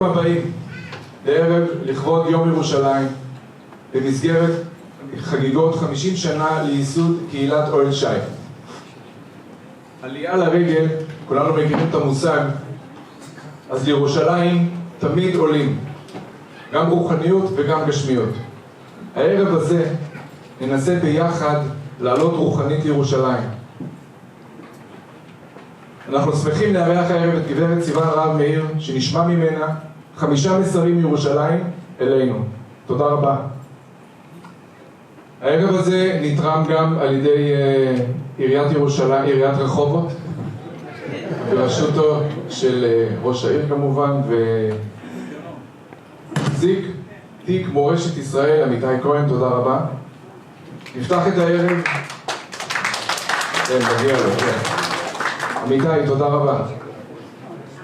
הבאים לערב לכבוד יום ירושלים במסגרת חגיגות 50 שנה לייסוד קהילת אוהל שי. עלייה לרגל, כולנו מכירים את המושג, אז לירושלים תמיד עולים, גם רוחניות וגם גשמיות. הערב הזה ננסה ביחד לעלות רוחנית לירושלים. אנחנו שמחים לארח הערב את גברת סיוון רב מאיר, שנשמע ממנה 5 מסרים מירושלים אלינו. תודה רבה. הערב הזה נתרם גם על ידי עיריית ירושלים, עיריית רחובות, בראשותו של ראש העיר כמובן, ונציג תיק מורשת ישראל, עמיתי כהן, תודה רבה. נפתח את הערב. כן, מגיע לו, כן. עמיתי, תודה רבה.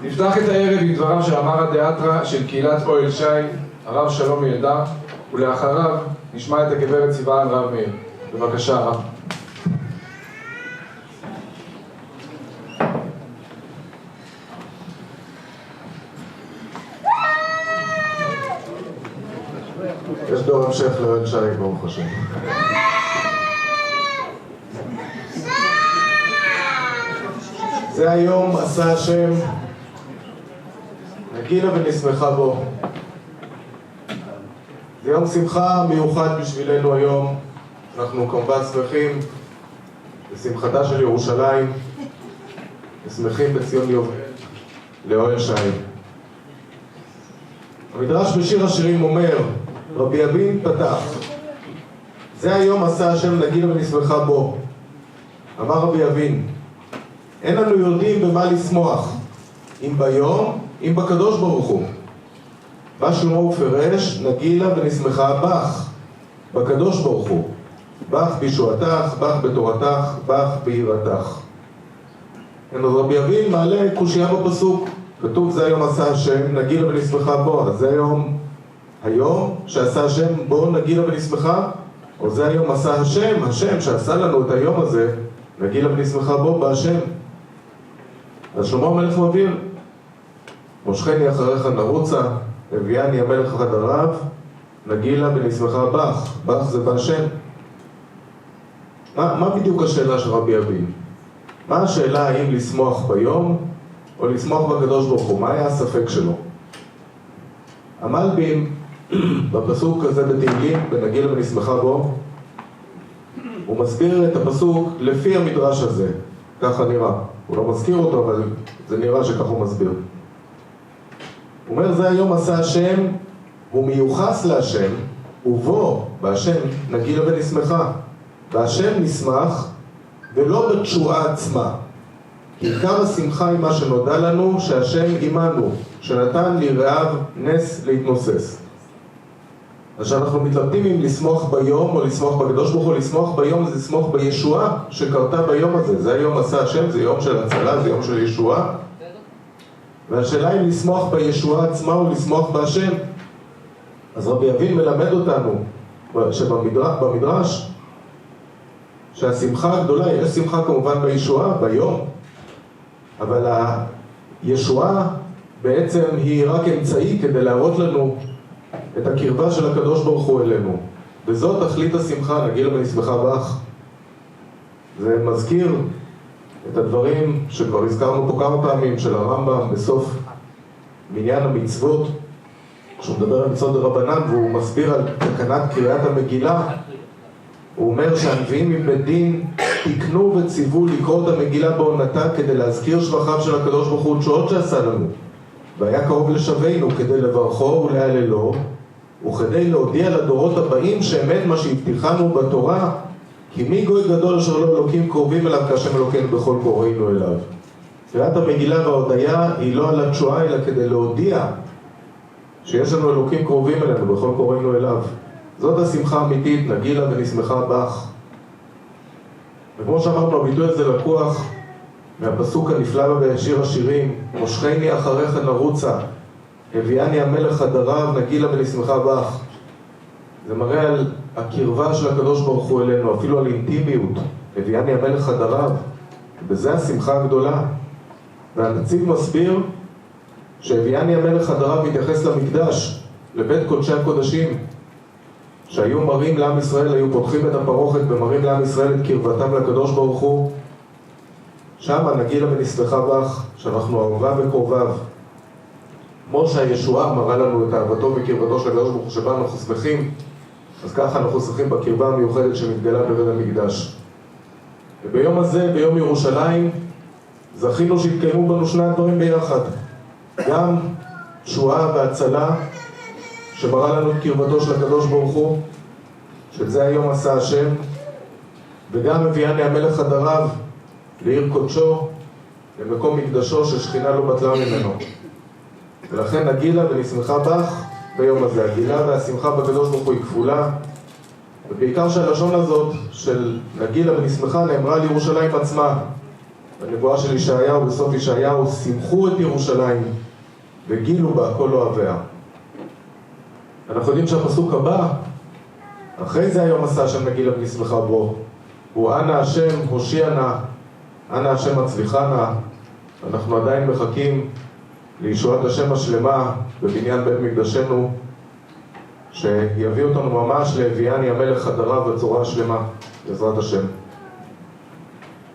נפתח את הערב עם דבריו של אמר הדאתרא של קהילת אוהל שי, הרב שלום ילדר, ולאחריו נשמע את הגברת סיוון רב מאיר. בבקשה, הרב. יש דור המשך לאוהל שי, ברוך השם. זה היום עשה השם, נגילה ונשמחה בו. זה יום שמחה מיוחד בשבילנו היום. אנחנו כמובן שמחים בשמחתה של ירושלים, ושמחים בציון יובל לאוהל שי. המדרש בשיר השירים אומר, רבי אבין פתח, זה היום עשה השם, נגילה ונשמחה בו. אמר רבי אבין, אין לנו יודעים במה לשמוח, אם ביום, אם בקדוש ברוך הוא. בא שלמה ופרש, נגילה ונשמחה בך, בקדוש ברוך הוא. בך בישועתך, בך בתורתך, בך ביראתך. אז רבי אבין מעלה קושיה בפסוק, כתוב זה היום עשה השם, נגילה ונשמחה בו. אז זה היום שעשה השם, בו נגילה ונשמחה, או זה היום עשה השם שעשה לנו את היום הזה, נגילה ונשמחה בו בהשם. אז שלמה המלך מבהיר, מושכני אחריך נרוצה, הביאני המלך חדריו, נגילה ונשמחה בך, בך זה בהשם. מה בדיוק השאלה של רבי אבין? מה השאלה האם לשמוח ביום או לשמוח בקדוש ברוך הוא? מה היה הספק שלו? המלבים בפסוק הזה בתהילים, בנגילה ונשמחה בו, הוא מסביר את הפסוק לפי המדרש הזה, ככה נראה. הוא לא מזכיר אותו, אבל זה נראה שכך הוא מסביר. הוא אומר, זה היום עשה השם, הוא מיוחס להשם, ובו, בהשם, נגילה ונשמחה. בהשם נשמח, ולא בתשועה עצמה. כי עיקר השמחה היא מה שנודע לנו, שהשם עמנו, שנתן ליראיו נס להתנוסס. אז שאנחנו מתלבטים אם לשמוח ביום או לשמוח בקדוש ברוך הוא, לשמוח ביום זה לשמוח בישועה שקרתה ביום הזה. זה היום עשה השם, זה יום של הצלה, זה יום של ישועה. והשאלה אם לשמוח בישועה עצמה או לשמוח בהשם. אז רבי אבין מלמד אותנו שבמדרש שהשמחה הגדולה, יש שמחה כמובן בישועה, ביום, אבל הישועה בעצם היא רק אמצעי כדי להראות לנו את הקרבה של הקדוש ברוך הוא אלינו. וזאת תכלית השמחה, נגילה ונשמחה בך. זה מזכיר את הדברים שכבר הזכרנו פה כמה פעמים של הרמב"ם בסוף מניין המצוות, כשהוא מדבר על מצוות דרבנן והוא מסביר על תקנת קריאת המגילה. הוא אומר שהנביאים מבית דין תקנו וציוו לקרוא את המגילה בעונתה כדי להזכיר שבחיו של הקדוש ברוך הוא תשועות שעשה לנו, והיה קרוב לשווינו כדי לברכו ולהללו, וכדי להודיע לדורות הבאים שאמת מה שהבטיחנו בתורה, כי מי גוי גדול אשר לא אלוקים קרובים אליו כאשם אלוקינו בכל קוראינו אליו. קריאת המגילה וההודיה היא לא על התשועה אלא כדי להודיע שיש לנו אלוקים קרובים אלינו בכל קוראינו אליו. זאת השמחה האמיתית, נגילה ונשמחה בך. וכמו שאמרנו, הביטוי הזה לקוח מהפסוק הנפלא בשיר השירים, מושכני אחריך נרוצה, הביאני המלך חדריו, נגילה ונשמחה בך. זה מראה על הקרבה של הקדוש ברוך הוא אלינו, אפילו על אינטימיות. הביאני המלך חדריו, בזה השמחה הגדולה. והנציב מסביר שהביאני המלך חדריו והתייחס למקדש, לבית קודשי הקודשים, שהיו מראים לעם ישראל, היו פותחים את הפרוכת ומראים לעם ישראל את קרבתם לקדוש ברוך הוא. שם נגילה ונשמחה בך, שאנחנו אהוביו וקרוביו. כמו שהישועה מראה לנו את אהבתו וקרבתו של הקדוש ברוך הוא שבה אנחנו שמחים, אז ככה אנחנו שמחים בקרבה המיוחדת שמתגלה בבית המקדש. וביום הזה, ביום ירושלים, זכינו שהתקיימו בנו שני הדברים ביחד. גם תשועה והצלה שמראה לנו את קרבתו של הקדוש ברוך הוא, שזה היום עשה השם, וגם הביאני המלך חדריו לעיר קודשו, למקום מקדשו ששכינה לא בטלה ממנו. ולכן נגילה ונשמחה בך ביום הזה. הגילה והשמחה בקדוש ברוך הוא היא כפולה, ובעיקר שהלשון הזאת של נגילה ונשמחה נאמרה על ירושלים עצמה. בנבואה של ישעיהו, בסוף ישעיהו, שמחו את ירושלים וגילו בה כל אוהביה. אנחנו יודעים שהפסוק הבא, אחרי זה היום עשה השם נגילה ונשמחה בו, הוא אנא השם הושיע נא, אנא השם הצליחה נא. אנחנו עדיין מחכים לישועת השם השלמה בבניין בית מקדשנו, שיביא אותנו ממש להביאני המלך חדריו בצורה השלמה, בעזרת השם.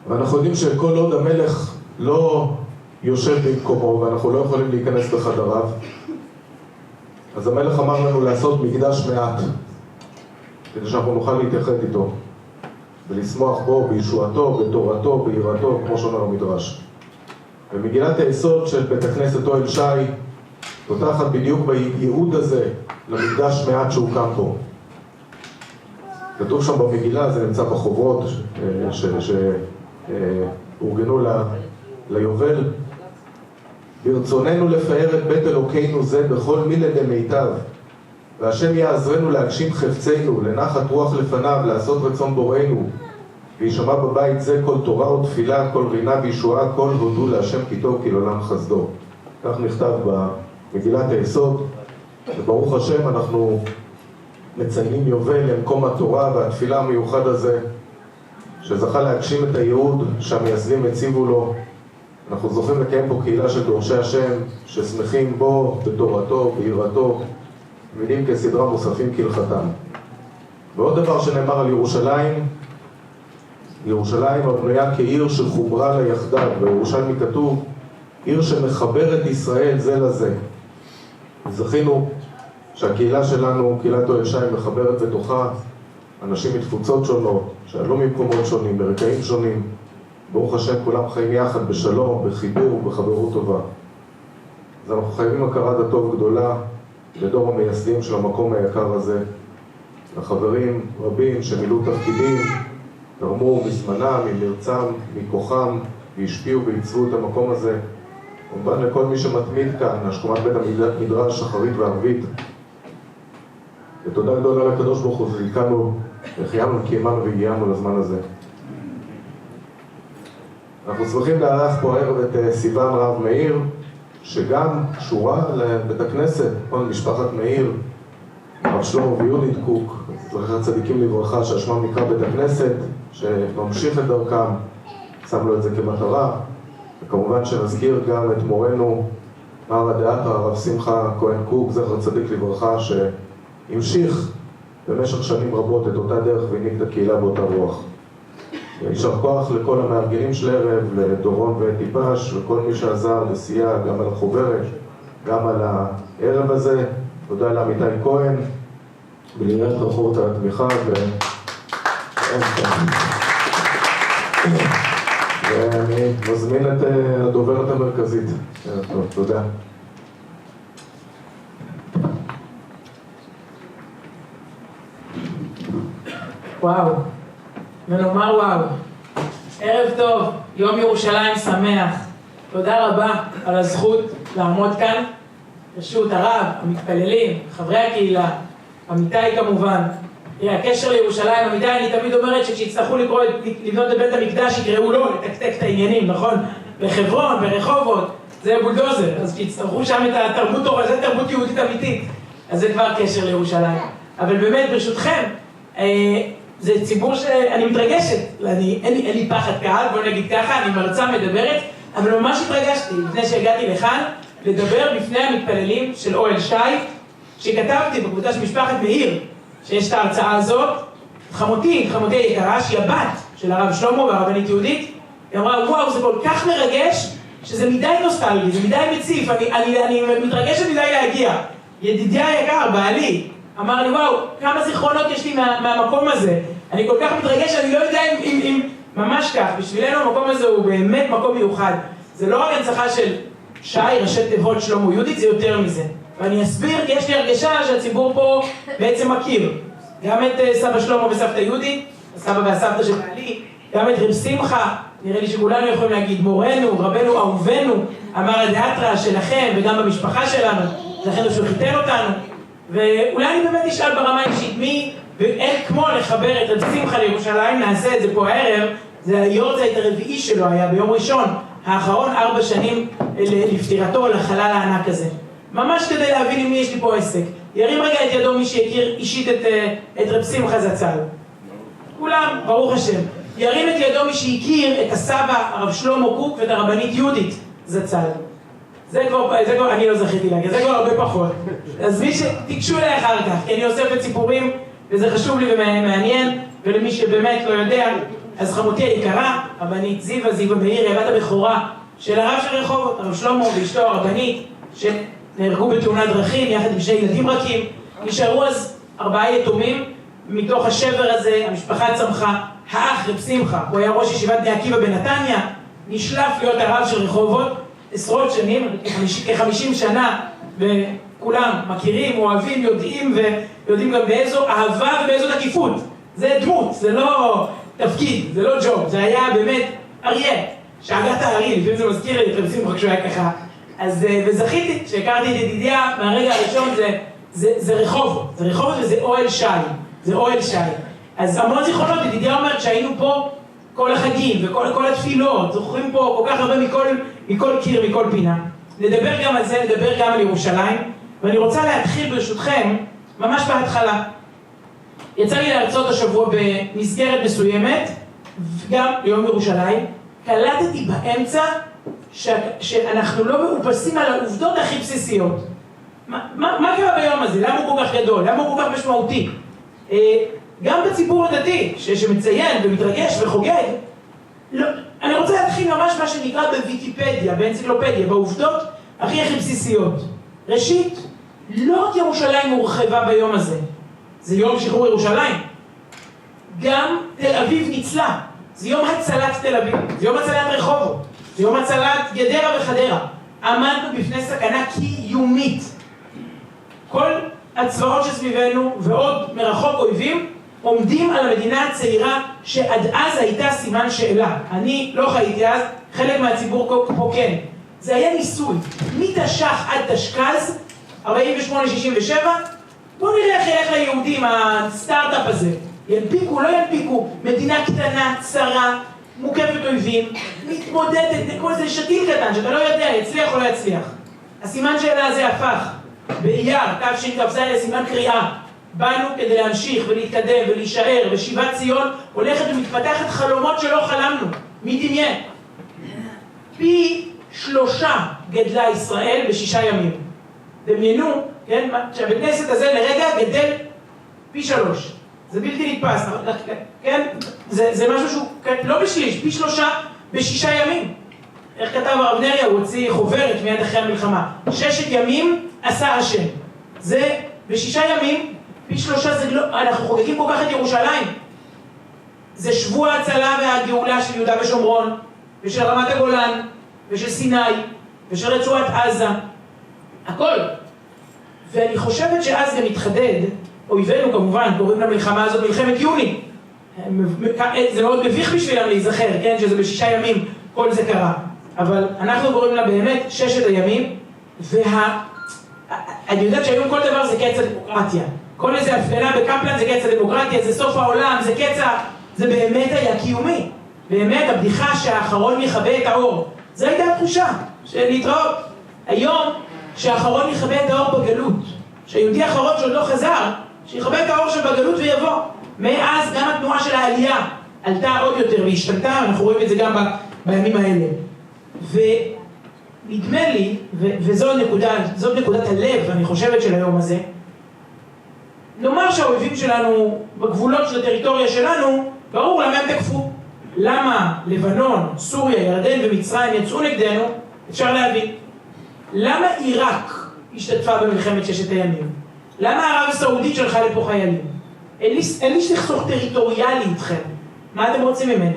ואנחנו יודעים שכל עוד המלך לא יושב במקומו ואנחנו לא יכולים להיכנס בחדריו, אז המלך אמר לנו לעשות מקדש מעט, כדי שאנחנו נוכל להתייחד איתו ולשמוח בו, בישועתו, בתורתו, ביראתו, כמו שאומר המדרש. ומגילת היסוד של בית הכנסת אוהל שי פותחת בדיוק בייעוד הזה למקדש מעט שהוקם פה. כתוב שם במגילה, זה נמצא בחוברות שאורגנו ליובל, ברצוננו לפאר את בית אלוקינו זה בכל מילה דמיטב, והשם יעזרנו להגשים חפצנו, לנחת רוח לפניו, לעשות רצון בוראנו, וישמע בבית זה כל תורה ותפילה, כל רינה וישועה, כל הודו להשם כי טוב כי לעולם חסדו. כך נכתב במגילת היסוד, וברוך השם אנחנו מציינים יובל למקום התורה והתפילה המיוחד הזה, שזכה להגשים את הייעוד שהמייסדים הציבו לו. אנחנו זוכים לקיים פה קהילה של דורשי השם, ששמחים בו, בתורתו, ביראתו, מילים כסדרה מוספים כהלכתם. ועוד דבר שנאמר על ירושלים, ירושלים הבנויה כעיר שחוברה לה יחדיו. בירושלמי כתוב, עיר שמחברת ישראל זה לזה. זכינו שהקהילה שלנו, קהילת אוהל שי, מחברת בתוכה אנשים מתפוצות שונות, שעלו ממקומות שונים, ברקעים שונים. ברוך השם כולם חיים יחד בשלום, בחיבור, בחברות טובה. אז אנחנו חייבים הכרת הטוב גדולה לדור המייסדים של המקום היקר הזה, לחברים רבים שמילאו תפקידים, תרמו מזמנם, ממרצם, מכוחם, והשפיעו ועיצבו את המקום הזה. כמובן לכל מי שמתמיד כאן, השכונת בית המדרש, שחרית וערבית. ותודה גדולה לקדוש ברוך הוא, החיינו, קיימנו והגיענו לזמן הזה. אנחנו שמחים לארח פה הערב את סיוון רב מאיר, שגם קשורה לבית הכנסת, כל משפחת מאיר, הרב שלמה ויהודית קוק, זכר צדיקים לברכה, שהשמם נקרא בית הכנסת, שממשיך את דרכם, שם לו את זה כמטרה. וכמובן שנזכיר גם את מורנו, מר הדעת הרב שמחה כהן קוק, זכר צדיק לברכה, שהמשיך במשך שנים רבות את אותה דרך והנהיג את הקהילה באותה רוח. יישר כוח לכל המארגנים של הערב, לדורון וטיפש, וכל מי שעזר וסייע גם על החוברת, גם על הערב הזה. תודה לעמיתי כהן, ולעיריית רחובות על התמיכה, ואני מזמין את הדוברת המרכזית. טוב, תודה. וואו, ונאמר וואו, ערב טוב, יום ירושלים שמח. תודה רבה על הזכות לעמוד כאן. רשות הרב, המתפללים, חברי הקהילה, עמיתי כמובן. הקשר לירושלים, עמיתי, אני תמיד אומרת שכשיצטרכו לבנות את בית המקדש יקראו לו, לתקתק את העניינים, נכון? בחברון, ברחובות, זה בולדוזר. אז כשיצטרכו שם את התרבות תורה, זה תרבות יהודית אמיתית. אז זה כבר קשר לירושלים. אבל באמת, ברשותכם, זה ציבור שאני מתרגשת, אין לי פחד קהל, בוא נגיד ככה, אני מרצה מדברת, אבל ממש התרגשתי. לפני שהגעתי לכאן, לדבר בפני המתפללים של אוהל שי, שכתבתי בקבוצה של משפחת מאיר, שיש את ההרצאה הזאת, חמותי היקרה, שהיא הבת של הרב שלמה והרבנית יהודית, היא אמרה, וואו, זה כל כך מרגש, שזה מדי נוסטלגי, זה מדי מציף, אני מתרגשת מדי להגיע. ידידיה היקר, בעלי, אמר לי, וואו, כמה זיכרונות יש לי מהמקום הזה. אני כל כך מתרגש, אני לא יודע אם ממש כך. בשבילנו המקום הזה הוא באמת מקום מיוחד. זה לא רק הנצחה של שי, ראשי תיבות שלמה יהודית, זה יותר מזה. ואני אסביר, כי יש לי הרגשה שהציבור פה בעצם מכיר. גם את סבא שלמה וסבתא יהודית, הסבא והסבתא של בעלי, גם את רב שמחה, נראה לי שכולנו יכולים להגיד, מורנו, רבנו, אהובנו, אמר הדאטרה שלכם וגם במשפחה שלנו, לכן הוא חיתן אותנו. ואולי אני באמת אשאל ברמה אישית מי, ואין כמו לחבר את רב שמחה לירושלים, נעשה את זה פה הערב, זה היורצייט הרביעי שלו היה ביום ראשון האחרון, 4 שנים לפטירתו לחלל הענק הזה. ממש כדי להבין עם מי יש לי פה עסק. ירים רגע את ידו מי שהכיר אישית את רב שמחה זצ"ל. כולם, ברוך השם. ירים את ידו מי שהכיר את הסבא הרב שלמה קוק ואת הרבנית יהודית זצ"ל. זה כבר, אני לא זכיתי להגיד, זה כבר הרבה פחות. אז מי שתיגשו אליי אחר כך, כי אני אוספת סיפורים וזה חשוב לי ומעניין, ולמי שבאמת לא יודע, אז חמותי היקרה, רבנית זיווה מאיר, הבת הבכורה של הרב של רחובות, הרב שלמה ואשתו הרבנית, שנהרגו בתאונת דרכים יחד עם 2 ילדים רכים. נשארו אז 4 יתומים, מתוך השבר הזה המשפחה צמחה. האח רב שמחה, הוא היה ראש ישיבת בני עקיבא בנתניה, נשלף להיות הרב של רחובות עשרות שנים, כ-50 שנה, וכולם מכירים, אוהבים, יודעים גם באיזו אהבה ובאיזו תקיפות. זה דמות, זה לא תפקיד, זה לא ג'וב, זה היה באמת אריה, שאגת הארי, לפעמים זה מזכיר לי את רב שמחה כשהוא היה ככה. אז, וזכיתי, שהכרתי את ידידיה מהרגע הראשון, זה רחובות, וזה אוהל שי, זה אוהל שי. אז המון זיכרונות, ידידיה אומרת שהיינו פה כל החגים וכל התפילות, זוכרים פה כל כך הרבה מכל קיר, מכל פינה. נדבר גם על זה, נדבר גם על ירושלים, ואני רוצה להתחיל ברשותכם ממש בהתחלה. יצא לי להרצות השבוע במסגרת מסוימת, גם ביום ירושלים, קלטתי באמצע שאנחנו לא מאופסים על העובדות הכי בסיסיות. מה קרה ביום הזה? למה הוא כל כך גדול? למה הוא כל כך משמעותי? גם בציבור הדתי, שמציין ומתרגש וחוגג, לא, אני רוצה להתחיל ממש מה שנקרא בוויקיפדיה, באנציקלופדיה, בעובדות הכי בסיסיות. ראשית, לא רק ירושלים הורחבה ביום הזה, זה יום שחרור ירושלים. גם תל אביב ניצלה, זה יום הצלת תל אביב, זה יום הצלת רחובות, זה יום הצלת גדרה וחדרה. עמדנו בפני סכנה קיומית. כל הצבאות שסביבנו ועוד מרחוק אויבים עומדים על המדינה הצעירה שעד אז הייתה סימן שאלה. אני לא חייתי אז, חלק מהציבור פה כן. זה היה ניסוי. מתש"ח עד תשכ"ז, 48-67, בואו נראה איך ילך ליהודים הסטארט-אפ הזה. ינפיקו, לא ינפיקו. מדינה קטנה, צרה, מוקפת אויבים, מתמודדת, כמו איזה שתיל קטן שאתה לא יודע, יצליח או לא יצליח. הסימן שאלה הזה הפך באייר, תשכ"ז, סימן קריאה. באנו כדי להמשיך ולהתקדם ולהישאר, ושיבת ציון הולכת ומתפתחת חלומות שלא חלמנו. מי דמיין? פי 3 גדלה ישראל ב6 ימים. דמיינו, כן? שהבית כנסת הזה לרגע גדל פי 3. זה בלתי נתפס, כן? זה משהו שהוא לא בשליש, פי 3 ב6 ימים. איך כתב הרב נריה? הוא הוציא חוברת מיד אחרי המלחמה. 6 ימים עשה השם. זה ב6 ימים, פי 3 זה לא, אנחנו חוגגים כל כך את ירושלים. זה שבוע ההצלה והגאולה של יהודה ושומרון, ושל רמת הגולן, ושל סיני, ושל רצועת עזה. הכל. ואני חושבת שאז גם מתחדד, אויבינו כמובן, קוראים למלחמה הזאת מלחמת יוני. זה מאוד מביך בשבילם להיזכר, כן? שזה ב6 ימים כל זה קרה. אבל אנחנו קוראים לה באמת 6 הימים, אני יודעת שהיום כל דבר זה קץ הדמוקרטיה. כל איזה הפגנה בקפלן זה קץ הדמוקרטיה, זה סוף העולם, זה קץ זה באמת היה קיומי. באמת, הבדיחה שהאחרון יכבה את האור. זו הייתה התחושה של להתראות. היום, שהאחרון יכבה את האור בגלות. שהיהודי האחרון שעוד לא חזר, שיכבה את האור שבגלות ויבוא. מאז גם התנועה של העלייה עלתה עוד יותר והשתנתה, אנחנו רואים את זה גם בימים האלה. נדמה לי, וזאת נקודת הלב, אני חושבת, של היום הזה, נאמר שהאויבים שלנו, בגבולות של הטריטוריה שלנו, ברור למה הם תקפו. למה לבנון, סוריה, ירדן ומצרים יצאו נגדנו, אפשר להבין. למה עיראק השתתפה במלחמת ששת הימים? למה ערב הסעודית שלחה לפה חיילים? אין לי סכסוך טריטוריאלי איתכם. מה אתם רוצים ממני?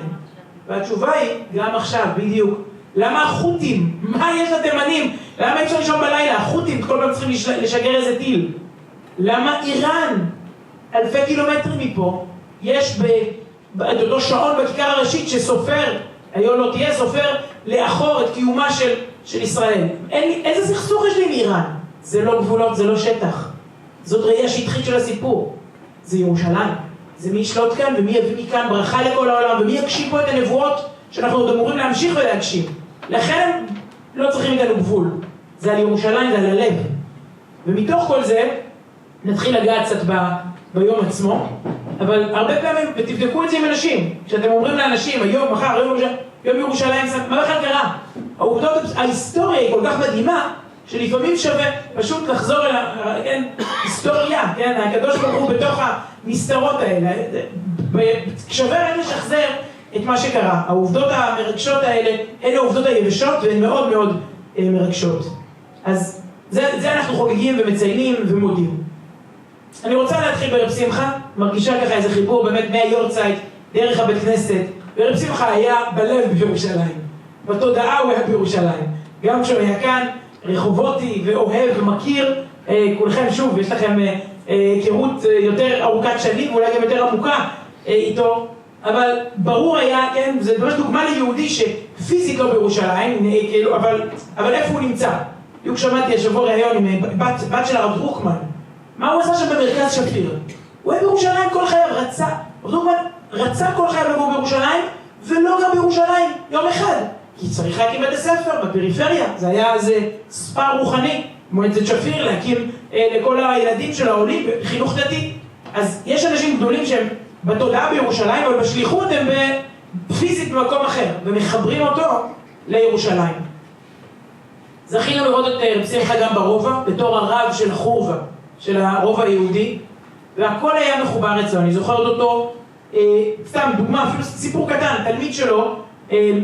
והתשובה היא, גם עכשיו, בדיוק, למה החות'ים? מה יש לתימנים? למה אי אפשר לישון בלילה? החות'ים כל פעם צריכים לשגר איזה טיל. למה איראן, אלפי קילומטרים מפה, יש את אותו שעון בכיכר הראשית שסופר, היום לא תהיה סופר, לאחור את קיומה של ישראל. איזה סכסוך יש לי עם איראן? זה לא גבולות, זה לא שטח. זאת ראייה שטחית של הסיפור. זה ירושלים. זה מי ישלוט כאן ומי יביא מכאן ברכה לכל העולם, ומי יקשיב פה את הנבואות שאנחנו עוד אמורים להמשיך ולהגשים. לכן לא צריכים איתנו גבול. זה על ירושלים, זה על הלב. ומתוך כל זה, נתחיל לגעת קצת ביום עצמו, אבל הרבה פעמים, ותבדקו את זה עם אנשים, כשאתם אומרים לאנשים, היום, מחר, יום ירושלים, מה בכלל קרה? העובדות, ההיסטוריה היא כל כך מדהימה, שלפעמים שווה פשוט לחזור אל ההיסטוריה, כן? הקדוש ברוך הוא בתוך המסתרות האלה, שווה רק לשחזר את מה שקרה. העובדות המרגשות האלה, הן העובדות היבשות והן מאוד מאוד מרגשות. אז זה אנחנו חוגגים ומציינים ומודים. אני רוצה להתחיל ברב שמחה, מרגישה ככה איזה חיבור באמת מהיורצייט דרך הבית כנסת, ורב שמחה היה בלב בירושלים, בתודעה הוא היה בירושלים, גם כשהוא היה כאן, רחובותי ואוהב ומכיר, כולכם שוב, יש לכם היכרות יותר ארוכת שנים, ואולי גם יותר עמוקה איתו, אבל ברור היה, כן, זה ממש דוגמה ליהודי שפיזית לא בירושלים, אבל איפה הוא נמצא? בדיוק שמעתי השבוע ראיון עם בת של הרב דרוקמן, מה הוא עשה שם במרכז שפיר? הוא היה בירושלים כל חייו, רצה כל חייו לגור בירושלים, ולא גם בירושלים, יום אחד. כי צריך להקים בית הספר בפריפריה, זה היה איזה ספר רוחני, מועצת שפיר, להקים לכל הילדים של העולים בחינוך דתי. אז יש אנשים גדולים שהם בתודעה בירושלים, אבל בשליחות הם פיזית במקום אחר, ומחברים אותו לירושלים. זכינו לראות את רב שמחה גם ברובע, בתור הרב של החורבה, של הרובע היהודי, והכל היה מחובר אצלו. אני זוכרת אותו, סתם דוגמה, אפילו סיפור קטן, תלמיד שלו,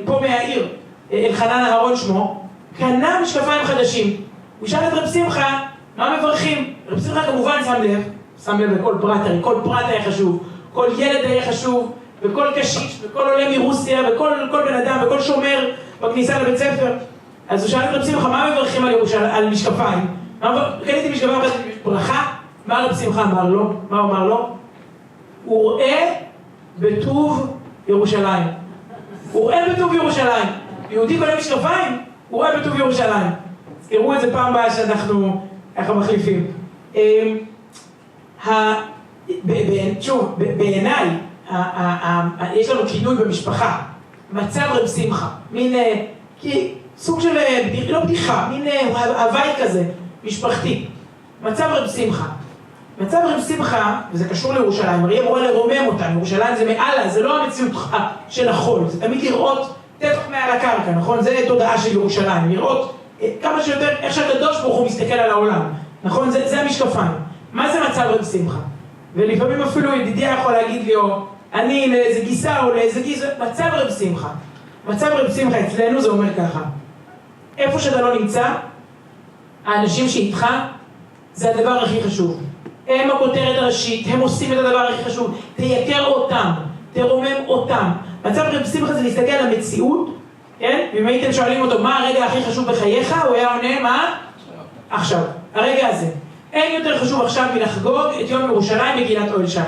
פה מהעיר, אלחנן אהרון שמו, קנה משקפיים חדשים. הוא שאל את רב שמחה, מה מברכים? רב שמחה כמובן שם לב לכל פרט, הרי כל פרט היה חשוב, כל ילד היה חשוב, וכל קשיש, וכל עולה מרוסיה, וכל בן אדם, וכל שומר בכניסה לבית ספר. אז הוא שאל את רב שמחה, מה מברכים על משקפיים? קניתי משקפיים ברכה? מה רב שמחה אמר לו? מה הוא אמר לו? הוא רואה בטוב ירושלים. הוא רואה בטוב ירושלים. יהודי קונה משקפיים, הוא רואה בטוב ירושלים. תראו את זה פעם הבאה שאנחנו ככה מחליפים. שוב, בעיניי, יש לנו כינוי במשפחה, מצב רב שמחה, מין סוג של, לא בדיחה, מין הוואי כזה, משפחתי. מצב רב שמחה. מצב רב שמחה, וזה קשור לירושלים, הרי אמורה לרומם אותם, ירושלים זה מעלה, זה לא המציאות של החול, זה תמיד לראות טפח מעל הקרקע, נכון? זה תודעה של ירושלים, לראות כמה שיותר, איך שהקדוש ברוך הוא מסתכל על העולם, נכון? זה המשקפיים. מה זה מצב רב שמחה? ולפעמים אפילו ידידיה יכול להגיד לי, או אני לאיזה גיסה או לאיזה גיסה, מצב רב שמחה. מצב רב שמחה אצלנו זה אומר ככה, איפה שאתה לא נמצא, האנשים שאיתך, זה הדבר הכי חשוב. הם הכותרת הראשית, הם עושים את הדבר הכי חשוב. תייקר אותם, תרומם אותם. מצב רב שמחה זה להסתכל על המציאות, כן? ואם הייתם שואלים אותו, מה הרגע הכי חשוב בחייך? הוא היה עונה, מה? עכשיו, הרגע הזה. אין יותר חשוב עכשיו מלחגוג את יום ירושלים בקהילת אוהל שי.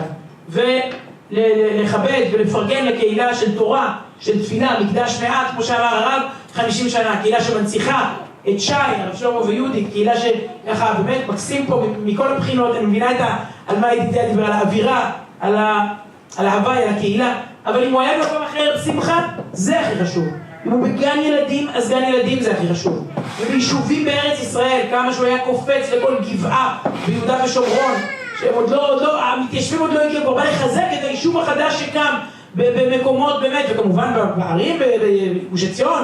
ולכבד ולפרגן לקהילה של תורה, של תפילה, מקדש מעט, כמו שאמר הרב, 50 שנה. קהילה שמנציחה את שי, הרב שלמה ויהודי, קהילה שככה באמת מקסים פה מכל הבחינות. אני מבינה על מה ידידיה דיבר, על האווירה, על ההוואי, על הקהילה. אבל אם הוא היה במקום אחר, שמחה, זה הכי חשוב. אם הוא בגן ילדים, אז גן ילדים זה הכי חשוב. וביישובים בארץ ישראל, כמה שהוא היה קופץ לכל גבעה ביהודה ושומרון, שהם עוד לא, המתיישבים עוד לא הגיעו, הוא בא לחזק את היישוב החדש שקם במקומות באמת, וכמובן בערים, בגוש עציון,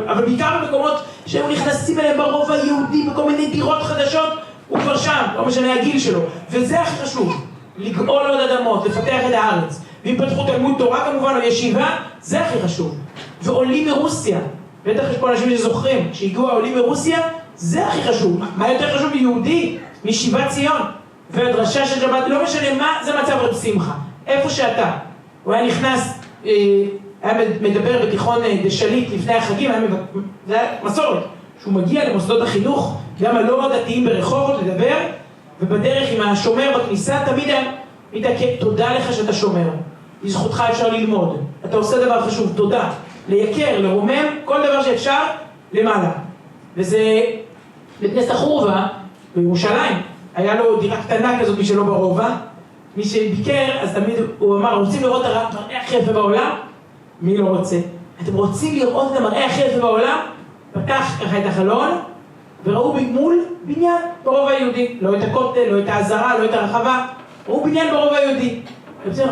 אבל בעיקר במקומות שהם נכנסים אליהם ברוב היהודי, בכל מיני דירות חדשות, הוא כבר שם, לא משנה הגיל שלו. וזה הכי חשוב, לגאול עוד אדמות, לפתח את הארץ. ואם פתחו תלמוד תורה כמובן, או ישיבה, זה הכי חשוב. ועולים מרוסיה, בטח יש פה אנשים שזוכרים, שהגיעו העולים מרוסיה, זה הכי חשוב. מה יותר חשוב מיהודי? משיבת ציון. והדרשה של שבת, לא משנה מה, זה מצב רב שמחה. איפה שאתה. הוא היה נכנס, היה מדבר בתיכון דשליט לפני החגים, זה היה מסורת. שהוא מגיע למוסדות החינוך, גם הלא דתיים ברחובות לדבר, ובדרך עם השומר בכניסה תמיד היה מתעכב, תודה לך שאתה שומר. בזכותך אפשר ללמוד. אתה עושה דבר חשוב, תודה. לייקר, לרומם, כל דבר שאפשר, למעלה. וזה בית כנסת החורבה בירושלים. היה לו דירה קטנה כזאת משלו ברובע. מי שביקר, אז תמיד הוא אמר, רוצים לראות את המראה הכי יפה בעולם? מי לא רוצה? אתם רוצים לראות את המראה הכי יפה בעולם? פתח ככה את החלון, וראו מול בניין ברובע היהודי. לא את הכותל, לא את העזרה, לא את הרחבה. ראו בניין ברובע היהודי.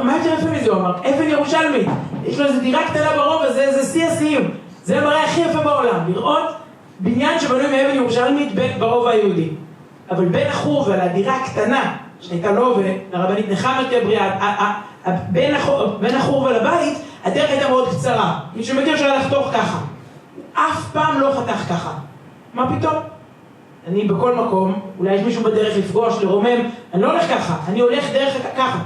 מה יותר יפה מזה? הוא אמר, אבן ירושלמית. יש לו איזו דירה קטנה ברובע, זה שיא השיאים. זה המראה הכי יפה בעולם. לראות בניין שבנוי מאבן ירושלמית ברובע היהודי. אבל בין החורבה לדירה הקטנה, שהייתה לו ולרבנית נחמת בריאה, בין החורבה לבית, הדרך הייתה מאוד קצרה. מי שמכיר שהיה לחתוך ככה. אף פעם לא חתך ככה. מה פתאום? אני בכל מקום, אולי יש מישהו בדרך לפגוש, לרומם, אני לא הולך ככה, אני הולך דרך ככה.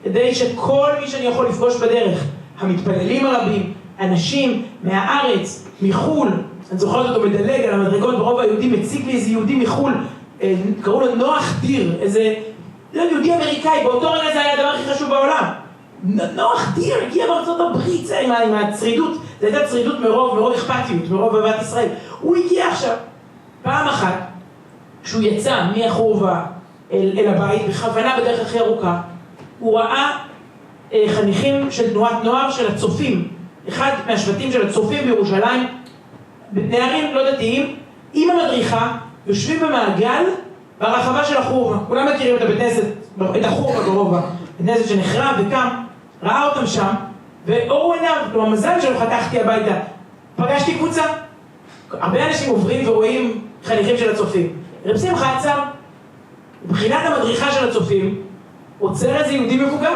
כדי שכל מי שאני יכול לפגוש בדרך, המתפללים הרבים, אנשים מהארץ, מחול, אני זוכרת אותו מדלג על המדרגות ברוב היהודי, מציג לי איזה יהודי מחול, קראו לו נוח דיר, איזה יהודי אמריקאי, באותו רגע זה היה הדבר הכי חשוב בעולם. נוח דיר הגיע בארצות הברית, זה עם הצרידות, זה הייתה צרידות מרוב אכפתיות, מרוב אהבת ישראל. הוא הגיע עכשיו, פעם אחת, כשהוא יצא מהחורבה אל הבית, בכוונה בדרך הכי ארוכה, הוא ראה חניכים של תנועת נוער של הצופים, אחד מהשבטים של הצופים בירושלים, נערים לא דתיים, עם המדריכה, יושבים במעגל ברחבה של החורבה. כולם מכירים את את החורבה ברובע, בית כנסת שנחרב וקם, ראה אותם שם, ואורו עיניו, כלומר מזל שלא חתכתי הביתה. פגשתי קבוצה, הרבה אנשים עוברים ורואים חניכים של הצופים. רב שמחה עצר, מבחינת המדריכה של הצופים, עוצר איזה יהודי מבוגר,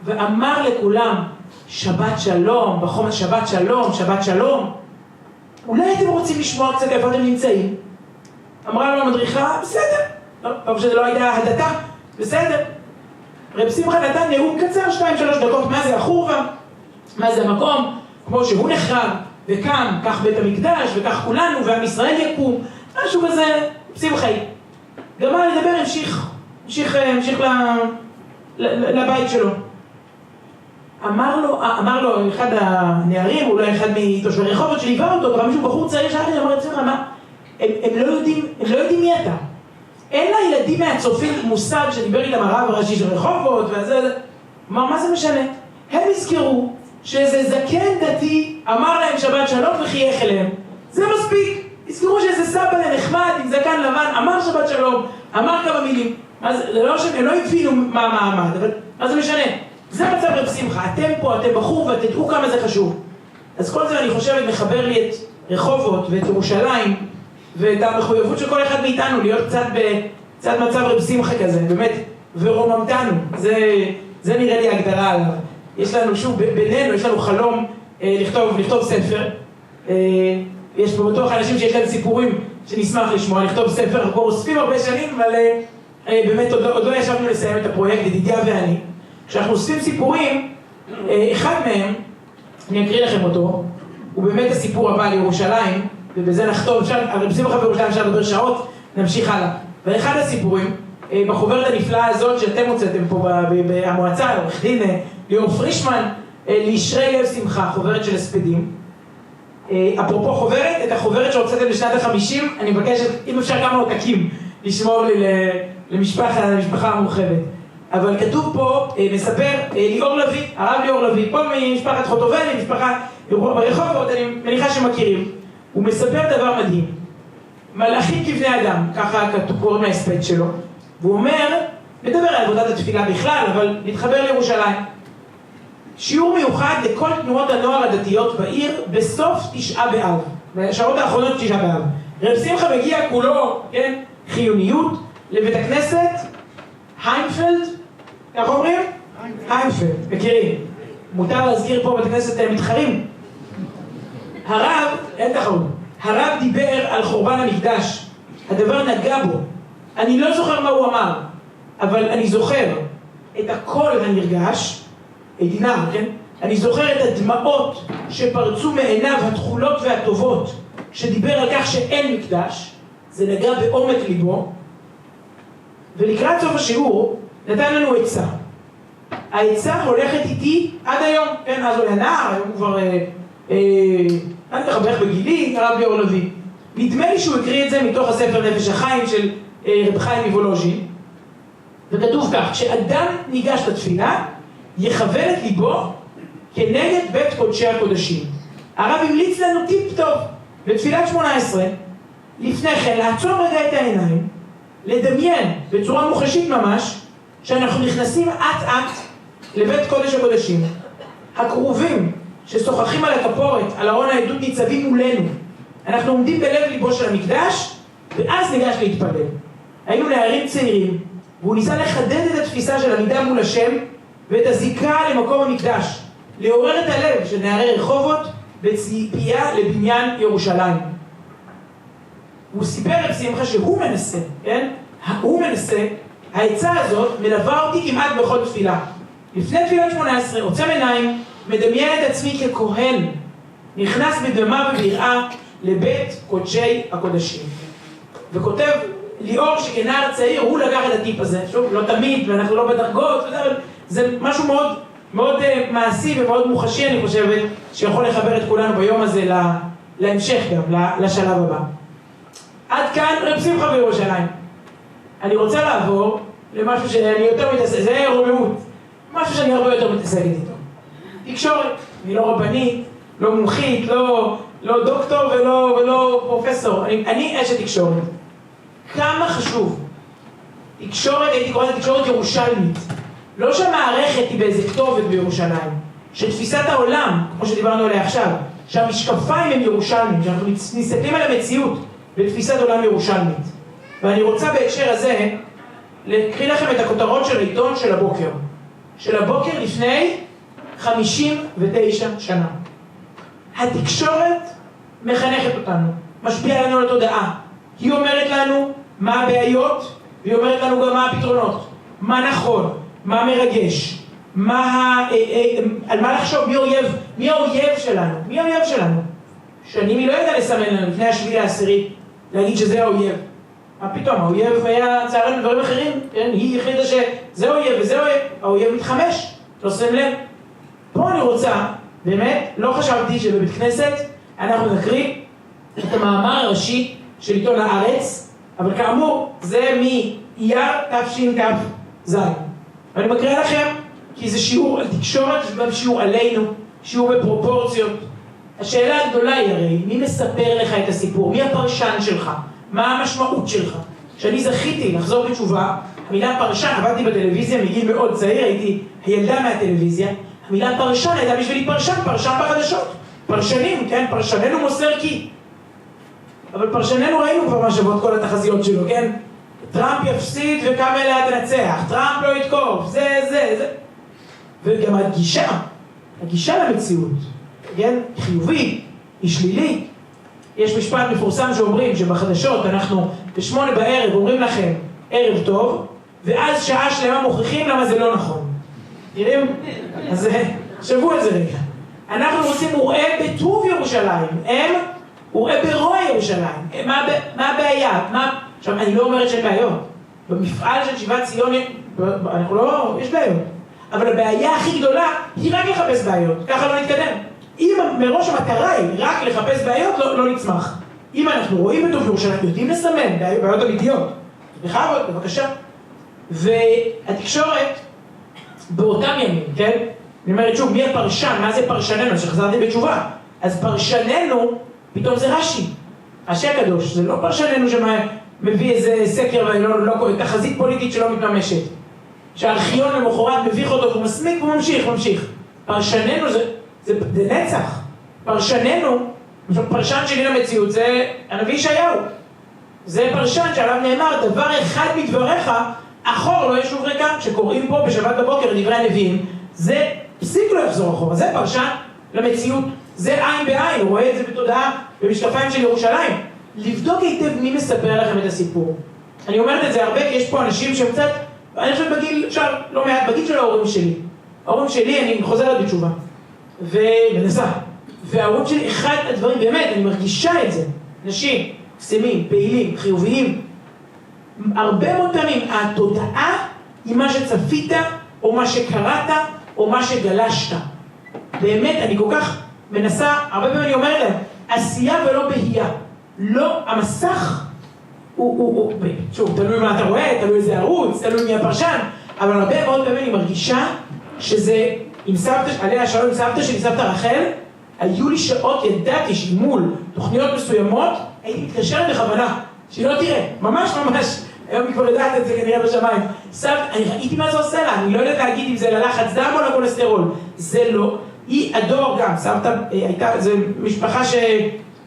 ואמר לכולם, שבת שלום, בחומץ שבת שלום, שבת שלום. אולי אתם רוצים לשמוע קצת איפה אתם נמצאים? אמרה לו המדריכה, בסדר. טוב שזה לא הייתה הדתה, בסדר. רב שמחה נתן נאום קצר, 2-3 דקות, מה זה החורבה, מה זה המקום, כמו שהוא נחרב וקם, כך בית המקדש וכך כולנו, ועם ישראל יקום, משהו כזה, רב שמחאי. גמר לדבר, המשיך לבית שלו. אמר לו אחד הנערים, אולי אחד מתושבי רחובות שליווה אותו, אבל מישהו בחור צעיר שאחרי אמר רב שמחה, מה? הם לא יודעים מי אתה. אין לילדים מהצופים מושג שדיבר איתם הרב הראשי של רחובות וזה, מה זה משנה? הם הזכרו שאיזה זקן דתי אמר להם שבת שלום וחייך אליהם. זה מספיק. הזכרו שאיזה סבא לנחמד עם זקן לבן אמר שבת שלום, אמר כמה מילים. הם לא הבינו מה המעמד, אבל מה זה משנה? זה מצב רב שמחה. אתם פה, אתם בחור ותדעו כמה זה חשוב. אז כל זה אני חושבת מחבר לי את רחובות ואת ירושלים ואת המחויבות של כל אחד מאיתנו להיות קצת מצב רב שמחה כזה, באמת, ורוממתנו. זה נראה לי הגדרה עליו. יש לנו, שוב, בינינו, יש לנו חלום לכתוב ספר. יש פה בטוח אנשים שיש להם סיפורים שנשמח לשמוע, לכתוב ספר. אנחנו אוספים הרבה שנים, אבל באמת עוד לא ישבנו לסיים את הפרויקט, ידידיה ואני. כשאנחנו אוספים סיפורים, אחד מהם, אני אקריא לכם אותו, הוא באמת הסיפור הבא לירושלים, ובזה נחתום, רב שמחה בירושלים אפשר לדבר שעות, נמשיך הלאה. ואחד הסיפורים, בחוברת הנפלאה הזאת שאתם הוצאתם פה במועצה, עורך דין ליאור פרישמן, לישרי לב שמחה, חוברת של הספדים. אפרופו חוברת, את החוברת שהוצאתם לשנת ה-50, אני מבקש, אם אפשר כמה עותקים, לשמור לי למשפחה המורחבת. אבל כתוב פה, מספר ליאור לוי, הרב ליאור לוי, פה ממשפחת חוטובלי, משפחה ברחובות, אני מניחה שמכירים. הוא מספר דבר מדהים. מלאכים כבני אדם, ככה קוראים להספד שלו. והוא אומר, מדבר על עבודת התפילה בכלל, אבל מתחבר לירושלים. שיעור מיוחד לכל תנועות הנוער הדתיות בעיר בסוף תשעה באב, בשעות האחרונות תשעה באב. רב שמחה מגיע כולו, כן, חיוניות, לבית הכנסת היינפלד, איך אומרים? היינפלד, מכירים. מותר להזכיר פה בית הכנסת מתחרים. הרב, אין תחרות, הרב דיבר על חורבן המקדש, הדבר נגע בו. אני לא זוכר מה הוא אמר, אבל אני זוכר את הקול הנרגש, עדינר, כן? אני זוכר את הדמעות שפרצו מעיניו התכולות והטובות, שדיבר על כך שאין מקדש, זה נגע בעומק ליבו, ולקראת סוף השיעור נתן לנו עצה. העצה הולכת איתי עד היום, כן? אז הוא היה נער, היום הוא כבר, אני ככה בערך בגילי, הרב ליאור לוי. נדמה לי שהוא הקריא את זה מתוך הספר נפש החיים של רב חיים מוולוז'ין, וכתוב כך, כשאדם ניגש לתפילה, יכוון את ליבו כנגד בית קודשי הקודשים. הרב המליץ לנו טיפ טוב בתפילת 18, לפני כן לעצום רגע את העיניים, לדמיין בצורה מוחשית ממש, שאנחנו נכנסים אט-אט לבית קודש הקודשים. הקרובים ששוחחים על הכפורת, על ארון העדות ניצבים מולנו. אנחנו עומדים בלב ליבו של המקדש, ואז ניגש להתפלל. היינו נערים צעירים, והוא ניסה לחדד את התפיסה של עמידה מול השם, ואת הזיקה למקום המקדש, לעורר את הלב של נערי רחובות, בציפייה לבניין ירושלים. הוא סיפר רב שמחה שהוא מנסה, כן? הוא מנסה, העצה הזאת מלווה אותי כמעט בכל תפילה. לפני תפילת 18, עוצם עיניים, מדמיין את עצמי ככהן, נכנס בדמה וביראה לבית קודשי הקודשים. וכותב ליאור שכנער צעיר הוא לקח את הטיפ הזה, שוב, לא תמיד, ואנחנו לא בדרגות, זה משהו מאוד, מאוד מעשי ומאוד מוחשי, אני חושבת, שיכול לחבר את כולנו ביום הזה להמשך גם, לשלב הבא. עד כאן רב שמחה בירושלים. אני רוצה לעבור למשהו שאני יותר מתעסק, זה רוממות, משהו שאני הרבה יותר מתעסקת איתו. תקשורת, אני לא רבנית, לא מומחית, לא דוקטור ולא פרופסור, אני אשת תקשורת. כמה חשוב, תקשורת, הייתי קוראת תקשורת ירושלמית, לא שהמערכת היא באיזה כתובת בירושלים, שתפיסת העולם, כמו שדיברנו עליה עכשיו, שהמשקפיים הם ירושלמים, שאנחנו מסתכלים על המציאות בתפיסת עולם ירושלמית. ואני רוצה בהקשר הזה להקריא לכם את הכותרות של העיתון של הבוקר לפני 59 שנה. התקשורת מחנכת אותנו, משפיעה לנו על התודעה. היא אומרת לנו מה הבעיות, והיא אומרת לנו גם מה הפתרונות, מה נכון, מה מרגש, על מה לחשוב, מי האויב שלנו. שאני מי לא ידע לסמן לנו לפני השביעי לעשירי, להגיד שזה האויב. מה פתאום, האויב היה צערנו דברים אחרים, כן? היא החליטה שזה אויב וזה אויב, האויב מתחמש, לא שם לב. פה אני רוצה, באמת, לא חשבתי שבבית כנסת אנחנו נקריא את המאמר הראשי של עיתון הארץ, אבל כאמור, זה מאייר תשכ"ז. ואני מקריא לכם, כי זה שיעור על תקשורת, זה גם שיעור עלינו, שיעור בפרופורציות. השאלה הגדולה היא הרי, מי מספר לך את הסיפור? מי הפרשן שלך? מה המשמעות שלך? כשאני זכיתי לחזור בתשובה, המילה פרשן, עבדתי בטלוויזיה מגיל מאוד צעיר, הייתי הילדה מהטלוויזיה, המילה פרשן הייתה בשבילי פרשן בחדשות. פרשנים, כן? פרשננו מוסר כי. אבל פרשננו ראינו כבר מה שוות כל התחזיות שלו, כן? טראמפ יפסיד וכמה אליה תנצח, טראמפ לא יתקוף, זה. וגם הגישה למציאות, כן? חיובית, היא שלילית. יש משפט מפורסם שאומרים שבחדשות אנחנו ב8 בערב אומרים לכם ערב טוב, ואז שעה שלמה מוכיחים למה זה לא נכון. תראים? אז שבו את זה רגע. אנחנו רוצים וראה בטוב ירושלים, וראה ברוע ירושלים. מה הבעיה? עכשיו, אני לא אומרת שאין בעיות. במפעל של שיבת ציון, אנחנו לא, יש בעיות. אבל הבעיה הכי גדולה היא רק לחפש בעיות, ככה לא נתקדם. אם מראש המטרה היא רק לחפש בעיות, לא נצמח. אם אנחנו רואים בטוב ירושלים, יודעים לסמן בעיות אמיתיות. בכבוד, בבקשה. והתקשורת, באותם ימים, כן? אני אומרת שוב, מי הפרשן? מה זה פרשננו? שחזרתי בתשובה. אז פרשננו, פתאום זה רש"י. רש"י הקדוש, זה לא פרשננו שמביא איזה סקר תחזית פוליטית שלא מתממשת. שהארכיון למחרת מביך אותו והוא מסמיק וממשיך. פרשננו זה נצח. פרשננו, פרשן שלי למציאות, זה הנביא ישעיהו. זה פרשן שעליו נאמר, דבר אחד מדבריך, אחור לא ישוב ריקם. שקוראים פה בשבת בבוקר דברי הנביאים, זה פסיק לא יחזור אחורה. זה פרשן למציאות. זה עין בעין, הוא רואה את זה בתודעה במשקפיים של ירושלים. לבדוק היטב מי מספר לכם את הסיפור. אני אומרת את זה הרבה, כי יש פה אנשים שהם קצת, אני חושב בגיל, עכשיו, לא מעט, בגיל של ההורים שלי. ההורים שלי, אני חוזרת בתשובה. ומנסה. וההורים שלי, אחד הדברים, באמת, אני מרגישה את זה. אנשים, קסמים, פעילים, חיוביים. הרבה מאוד פעמים, התודעה היא מה שצפית, או מה שקראת, או מה שגלשת. באמת, אני כל כך מנסה, הרבה פעמים אני אומרת להם, עשייה ולא בהייה. לא, המסך הוא, שוב, תלוי מה אתה רואה, תלוי איזה ערוץ, תלוי מי הפרשן, אבל הרבה מאוד פעמים אני מרגישה שזה, עם סבתא, עליה השלום עם סבתא שלי, סבתא רחל, היו לי שעות, ידעתי שמול תוכניות מסוימות, הייתי מתקשרת בכוונה, שהיא לא תראה, ממש, היום היא כבר יודעת את זה כנראה בשמיים. סבתא, אני ראיתי מה זה עושה לה, אני לא יודעת להגיד אם זה ללחץ דם או לקולסטרול, זה לא, היא הדור גם, סבתא הייתה, זו משפחה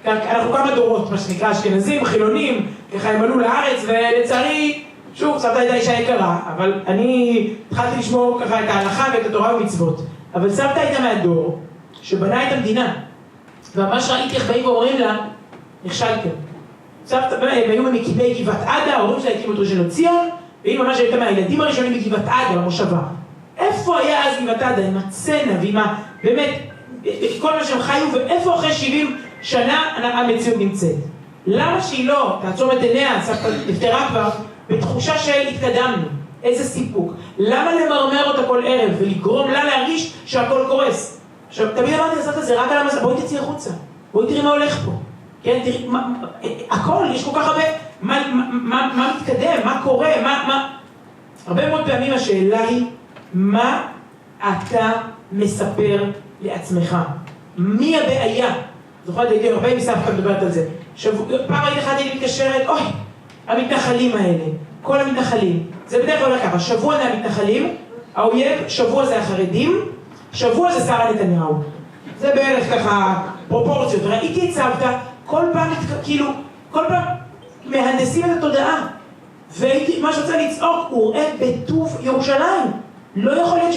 אנחנו כמה דורות, מה שנקרא, אשכנזים, חילונים, ככה הם עלו לארץ, ולצערי, שוב, סבתא הייתה אישה יקרה, אבל אני התחלתי לשמור ככה את ההלכה ואת התורה ומצוות. אבל סבתא הייתה מהדור שבנה את המדינה, וממש ראיתי איך באים ואומרים לה, נכשלתם. סבתא, הם היו ממקימי גבעת עדה, ההורים שלה הקימו את ראשון לציון, והיא ממש הייתה מהילדים הראשונים בגבעת עדה, במושבה. איפה היה אז גבעת עדה, עם הצנע ועם באמת, כל מה שהם חיו, ואיפה אחרי 70 שנה המציאות נמצאת. למה שהיא לא תעצום את עיניה, סבתא נפטרה כבר, בתחושה שהתקדמנו, איזה סיפוק. למה למרמר אותה כל ערב ולגרום לה להרגיש שהכל קורס? עכשיו, תמיד אמרתי לסבתא זה רק על המסע, בואי תצאי החוצה, בואי תראי מה הולך פה. כן, תראי, הכל, יש כל כך הרבה, מה מתקדם, מה קורה, הרבה מאוד פעמים השאלה היא, מה אתה מספר לעצמך? מי הבעיה? זוכרת, הייתי הרבה עם סבתא מדברת על זה. פעם הייתי אחד הייתי מתקשרת, אוי, המתנחלים האלה, כל המתנחלים. זה בדרך כלל ככה, שבוע זה המתנחלים, האויב, שבוע זה החרדים, שבוע זה שרה נתניהו. זה בערך ככה פרופורציות. ראיתי את סבתא, כל פעם, כאילו, כל פעם מהנדסים את התודעה. והייתי, מה שרוצה לצעוק, הוא רואה בטוב ירושלים. לא יכול להיות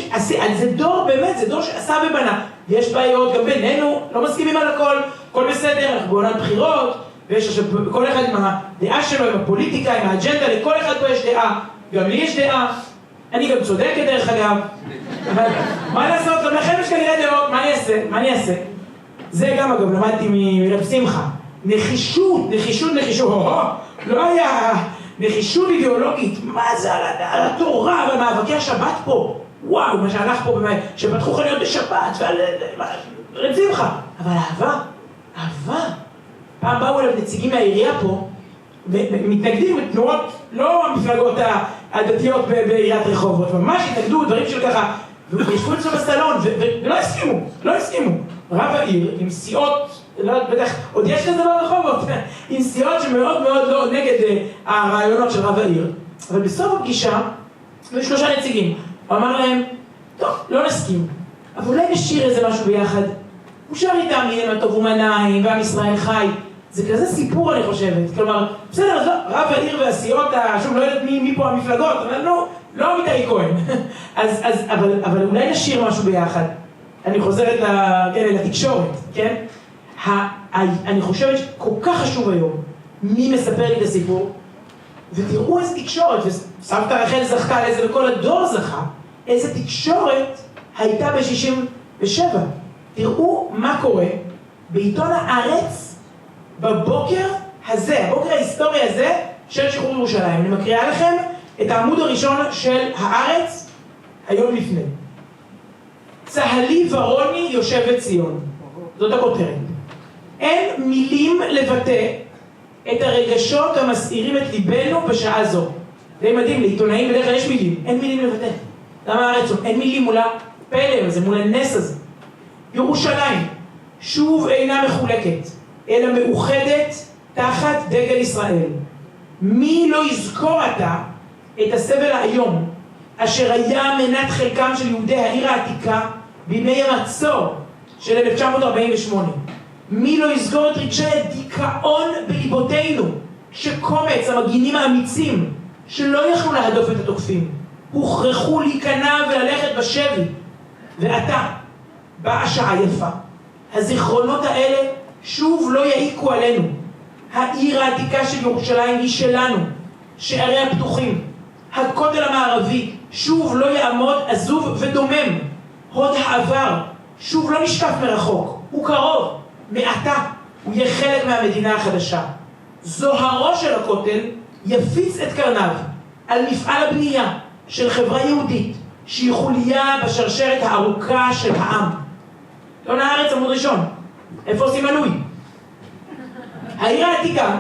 זה דור, באמת, זה דור שעשה ובנה. יש בעיות גם בינינו, לא מסכימים על הכל, הכל בסדר, אנחנו בעונת בחירות, ויש עכשיו כל אחד עם הדעה שלו, עם הפוליטיקה, עם האג'נדה, לכל אחד פה יש דעה, גם לי יש דעה, אני גם צודקת דרך אגב, אבל מה לעשות, גם לכם יש כנראה דעות, מה אני אעשה? זה גם אגב למדתי מרב שמחה, נחישות, לא היה נחישות אידיאולוגית, מה זה על התורה ומאבקי השבת פה? וואו, מה שהלך פה באמת, שפתחו חנויות בשבת, רב שמחה. אבל אהבה. פעם באו אליו נציגים מהעירייה פה, ומתנגדים בתנועות, לא המפלגות הדתיות בעיריית רחובות, ממש התנגדו, דברים של ככה, וישבו אצלו בסלון, ולא הסכימו. רב העיר, עם סיעות, בטח, עוד יש כזה ברחובות, עם סיעות שמאוד מאוד לא נגד הרעיונות של רב העיר. אבל בסוף הפגישה, היו 3 נציגים. הוא אמר להם, טוב, לא נסכים, אבל אולי נשאיר איזה משהו ביחד. הוא שר איתם, הנה מה טוב ומנעים, ועם ישראל חי. זה כזה סיפור, אני חושבת. כלומר, בסדר, אז לא, רב העיר והסיעות, שוב, לא יודעת מי פה המפלגות, אבל לא עמיתי כהן. אבל אולי נשאיר משהו ביחד. אני חוזרת לתקשורת, כן? אני חושבת שכל כך חשוב היום, מי מספר לי את הסיפור, ותראו איזה תקשורת, וסבתא רחל זכתה על איזה, וכל הדור זכה, איזה תקשורת הייתה ב-67. תראו מה קורה בעיתון הארץ בבוקר הזה, הבוקר ההיסטורי הזה של שחרור ירושלים. אני מקריאה לכם את העמוד הראשון של הארץ היום לפני. צהלי ורוני יושבת ציון. זאת הכותרת. אין מילים לבטא את הרגשות המסעירים את ליבנו בשעה זו. זה מדהים, לעיתונאים בדרך כלל יש מילים, אין מילים לבטא. למה הארץ? אין מילים מול הפלא הזה, מול הנס הזה. ירושלים שוב אינה מחולקת, אלא מאוחדת תחת דגל ישראל. מי לא יזכור עתה את הסבל האיום, אשר היה מנת חלקם של יהודי העיר העתיקה בימי המצור של 1948. מי לא יזכור את רגשי הדיכאון בליבותינו, שקומץ המגינים האמיצים שלא יכלו להדוף את התוקפים, הוכרחו להיכנע וללכת בשבי. ועתה באה שעה יפה. הזיכרונות האלה שוב לא יעיקו עלינו. העיר העתיקה של ירושלים היא שלנו, שעריה פתוחים. הכותל המערבי שוב לא יעמוד עזוב ודומם. הוד העבר שוב לא נשקף מרחוק, הוא קרוב. מעתה הוא יהיה חלק מהמדינה החדשה. זוהרו של הכותל יפיץ את קרניו על מפעל הבנייה של חברה יהודית שהיא חוליה בשרשרת הארוכה של העם. עיתון הארץ עמוד ראשון. איפה עושים מנוי? העיר העתיקה,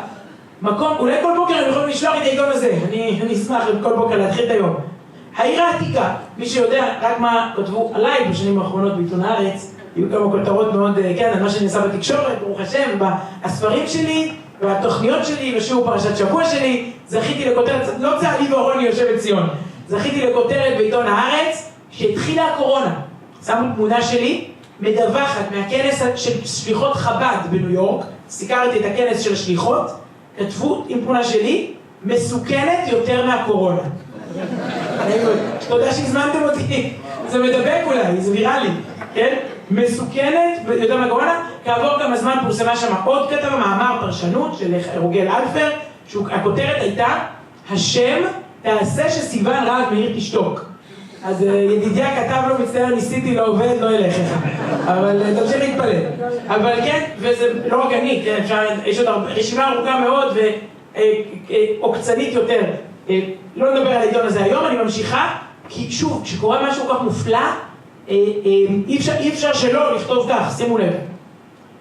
מקום, אולי כל בוקר הם יכולים לשלוח את העיתון הזה, אני אשמח כל בוקר להתחיל את היום. העיר העתיקה, מי שיודע רק מה כתבו עליי בשנים האחרונות בעיתון הארץ, היו כמה כותרות מאוד, כן, על מה שאני עושה בתקשורת, ברוך השם, בספרים שלי, והתוכניות שלי, בשיעור פרשת שבוע שלי, זכיתי לכותרת, לא צהלי ואורוני יושב בציון, זכיתי לכותרת בעיתון הארץ, שהתחילה הקורונה. שמו תמונה שלי, מדווחת מהכנס של שליחות חב"ד בניו יורק, סיקרתי את הכנס של השליחות, כתבו עם תמונה שלי, מסוכנת יותר מהקורונה. תודה שהזמנתם אותי, זה מדבק אולי, זה ויראלי, כן? מסוכנת יותר מהקורונה, כעבור כמה זמן פורסמה שם עוד כתבה, מאמר פרשנות של רוגל אלפר, הכותרת הייתה, השם תעשה שסיוון רהב מאיר תשתוק. אז ידידיה כתב לו, מצטער, ניסיתי, לא עובד, לא ילך לך. אבל תמשיך להתפלל. אבל כן, וזה לא רק אני, כן, יש עוד רשימה ארוכה מאוד ועוקצנית יותר. לא נדבר על העיתון הזה היום, אני ממשיכה, כי שוב, כשקורה משהו כל כך מופלא, אי אפשר שלא לכתוב כך, שימו לב.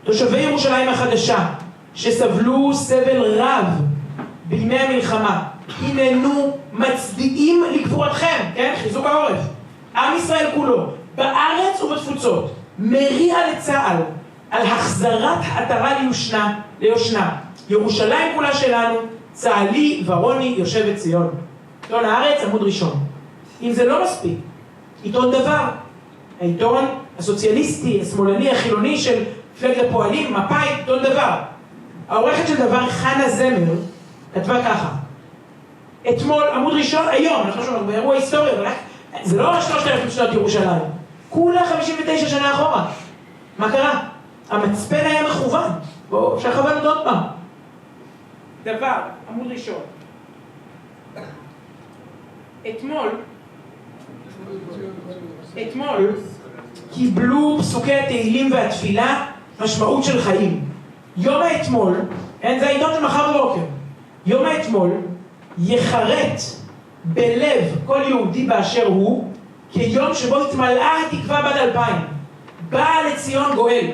תושבי ירושלים החדשה, שסבלו סבל רב בימי המלחמה, הננו מצדיעים לגבורתכם, כן? חיזוק העורף. עם ישראל כולו, בארץ ובתפוצות, מריע לצה"ל על החזרת העטרה ליושנה. ירושלים כולה שלנו, צהלי ורוני יושב בציון. עיתון הארץ, עמוד ראשון. אם זה לא מספיק, עיתון דבר. העיתון הסוציאליסטי, השמאלני, החילוני של מפלגת הפועלים, מפא"י, עיתון דבר. העורכת של דבר, חנה זמר, כתבה ככה. אתמול, עמוד ראשון, היום, אנחנו שומעים, באירוע היסטורי, זה לא 3,000 שנות ירושלים. כולה 59 שנה אחורה. מה קרה? המצפן היה מכוון. בואו, אפשר לכוון עוד פעם. דבר, עמוד ראשון. אתמול קיבלו פסוקי התהילים והתפילה משמעות של חיים. יום האתמול, זה העיתון של מחר בבוקר, יום האתמול יחרט בלב כל יהודי באשר הוא כיום שבו התמלאה התקווה בת 2000. באה לציון גואל.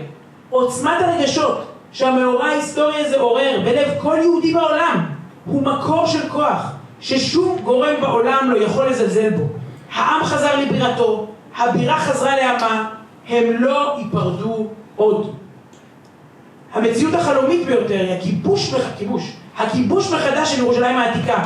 עוצמת הרגשות שהמאורע ההיסטורי הזה עורר בלב כל יהודי בעולם הוא מקור של כוח ששום גורם בעולם לא יכול לזלזל בו. העם חזר לבירתו, הבירה חזרה לעמה, הם לא ייפרדו עוד. המציאות החלומית ביותר היא הכיבוש מחדש של ירושלים העתיקה.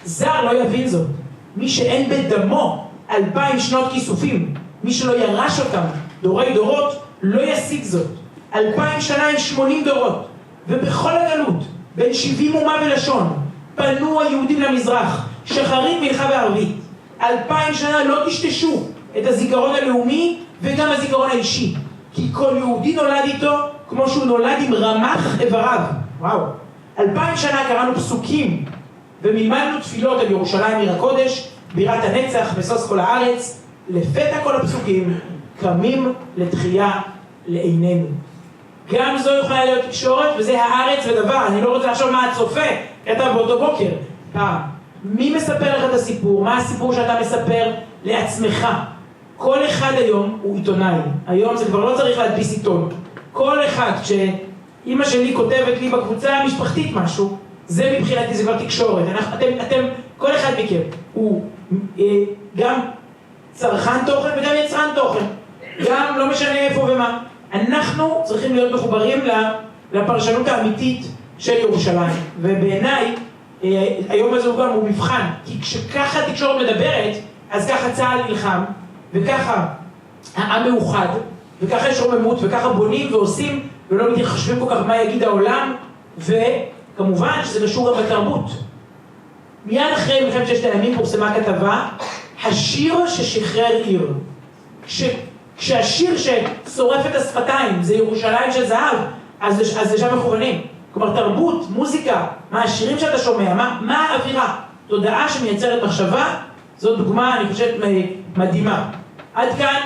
זר לא יבין זאת. מי שאין בדמו 2000 שנות כיסופים, מי שלא ירש אותם דורי דורות, לא ישיג זאת. 2000 שנה הם 80 דורות, ובכל הגלות, בין 70 אומה ולשון, פנו היהודים למזרח, שחרית מלכה וערבית. 2000 שנה לא תשתשו את הזיכרון הלאומי וגם הזיכרון האישי, כי כל יהודי נולד איתו כמו שהוא נולד עם רמ"ח איבריו. וואו. 2000 שנה קראנו פסוקים ומלמדנו תפילות על ירושלים עיר הקודש, בירת הנצח וסוס כל הארץ. לפתע כל הפסוקים קמים לתחייה לעינינו. גם זו יכולה להיות תקשורת, וזה הארץ ודבר. אני לא רוצה לחשוב מה הצופה כתב באותו בוקר. מי מספר לך את הסיפור? מה הסיפור שאתה מספר לעצמך? כל אחד היום הוא עיתונאי. היום זה כבר לא צריך להדפיס עיתון. כל אחד, כשאמא שלי כותבת לי בקבוצה המשפחתית משהו, זה מבחינתי, זה כבר תקשורת. אתם, כל אחד מכם הוא גם צרכן תוכן וגם יצרן תוכן. גם לא משנה איפה ומה. אנחנו צריכים להיות מחוברים לפרשנות האמיתית של ירושלים. ובעיניי, היום הזה הוא גם הוא מבחן. כי כשככה התקשורת מדברת, אז ככה צה"ל נלחם, וככה העם מאוחד, וככה יש רוממות, וככה בונים ועושים, ולא מתחשבים כל כך מה יגיד העולם, וכמובן שזה קשור גם בתרבות. מיד אחרי מלחמת ששת הימים פורסמה כתבה, השיר ששחרר עיר. כשהשיר ששורף את השפתיים זה ירושלים של זהב, אז לשם מכוונים. כלומר, תרבות, מוזיקה, מה השירים שאתה שומע, מה האווירה, תודעה שמייצרת מחשבה, זאת דוגמה, אני חושבת, מדהימה. עד כאן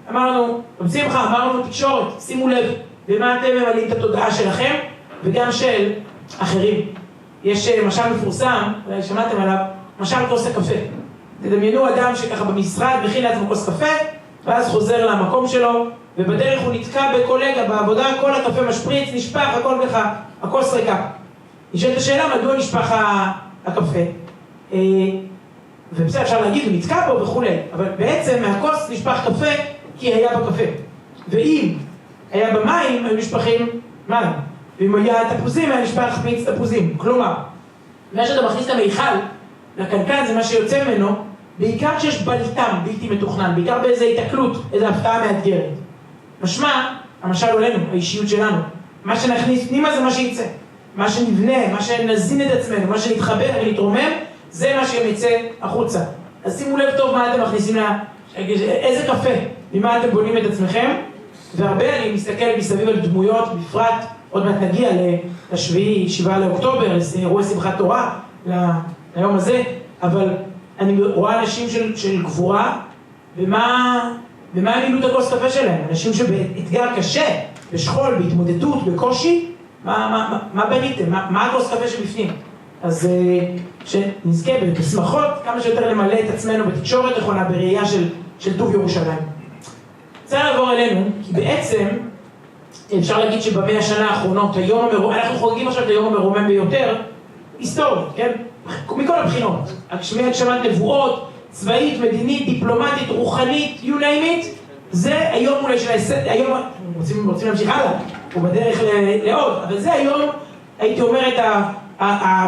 אמרנו, בשמחה, אמרנו תקשורת, שימו לב, במה אתם ממלאים את התודעה שלכם, וגם של אחרים. יש משל מפורסם, אולי שמעתם עליו, משל כוס הקפה. תדמיינו אדם שככה במשרד מכין לעצמו כוס קפה, ואז חוזר למקום שלו, ובדרך הוא נתקע בקולגה בעבודה, כל הקפה משפריץ, נשפך, הכל ככה, הכוס ריקה. נשאלת השאלה, מדוע נשפך הקפה? ובסדר, אפשר להגיד, הוא נתקע בו וכו', אבל בעצם מהכוס נשפך קפה, כי היה בקפה. ואם היה במים, היו נשפכים מים. ואם היה תפוזים, היה נשפך מיץ תפוזים. כלומר, מה שאתה מכניס את המיכל לקנקן זה מה שיוצא ממנו, בעיקר כשיש בלטם בלתי מתוכנן, בעיקר באיזו התקלות, איזו הפתעה מאתגרת. משמע, המשל עלינו, האישיות שלנו. מה שנכניס פנימה זה מה שיצא. מה שנבנה, מה שנזין את עצמנו, מה שנתחבר ונתרומם, זה מה שיצא החוצה. אז שימו לב טוב מה אתם מכניסים איזה קפה, ממה אתם בונים את עצמכם. והרבה אני מסתכל מסביב על דמויות, בפרט, עוד מעט נגיע לשביעי, 7 לאוקטובר, לאירוע שמחת תורה, ליום הזה, אבל אני רואה אנשים של גבורה, ומה הם מילאו את הכוס קפה שלהם? אנשים שבאתגר קשה, בשכול, בהתמודדות, בקושי, מה בניתם? מה הכוס קפה שבפנים? אז שנזכה בשמחות כמה שיותר למלא את עצמנו בתקשורת נכונה, בראייה של טוב ירושלים. רוצה לעבור אלינו, כי בעצם אפשר להגיד שבמאה השנה האחרונות, אנחנו חוגגים עכשיו את היום המרומם ביותר, היסטורית, כן? מכל הבחינות. הגשמת נבואות, צבאית, מדינית, דיפלומטית, רוחנית, you name it, זה היום אולי של היום, רוצים להמשיך הלאה, הוא בדרך לעוד, אבל זה היום, הייתי אומרת,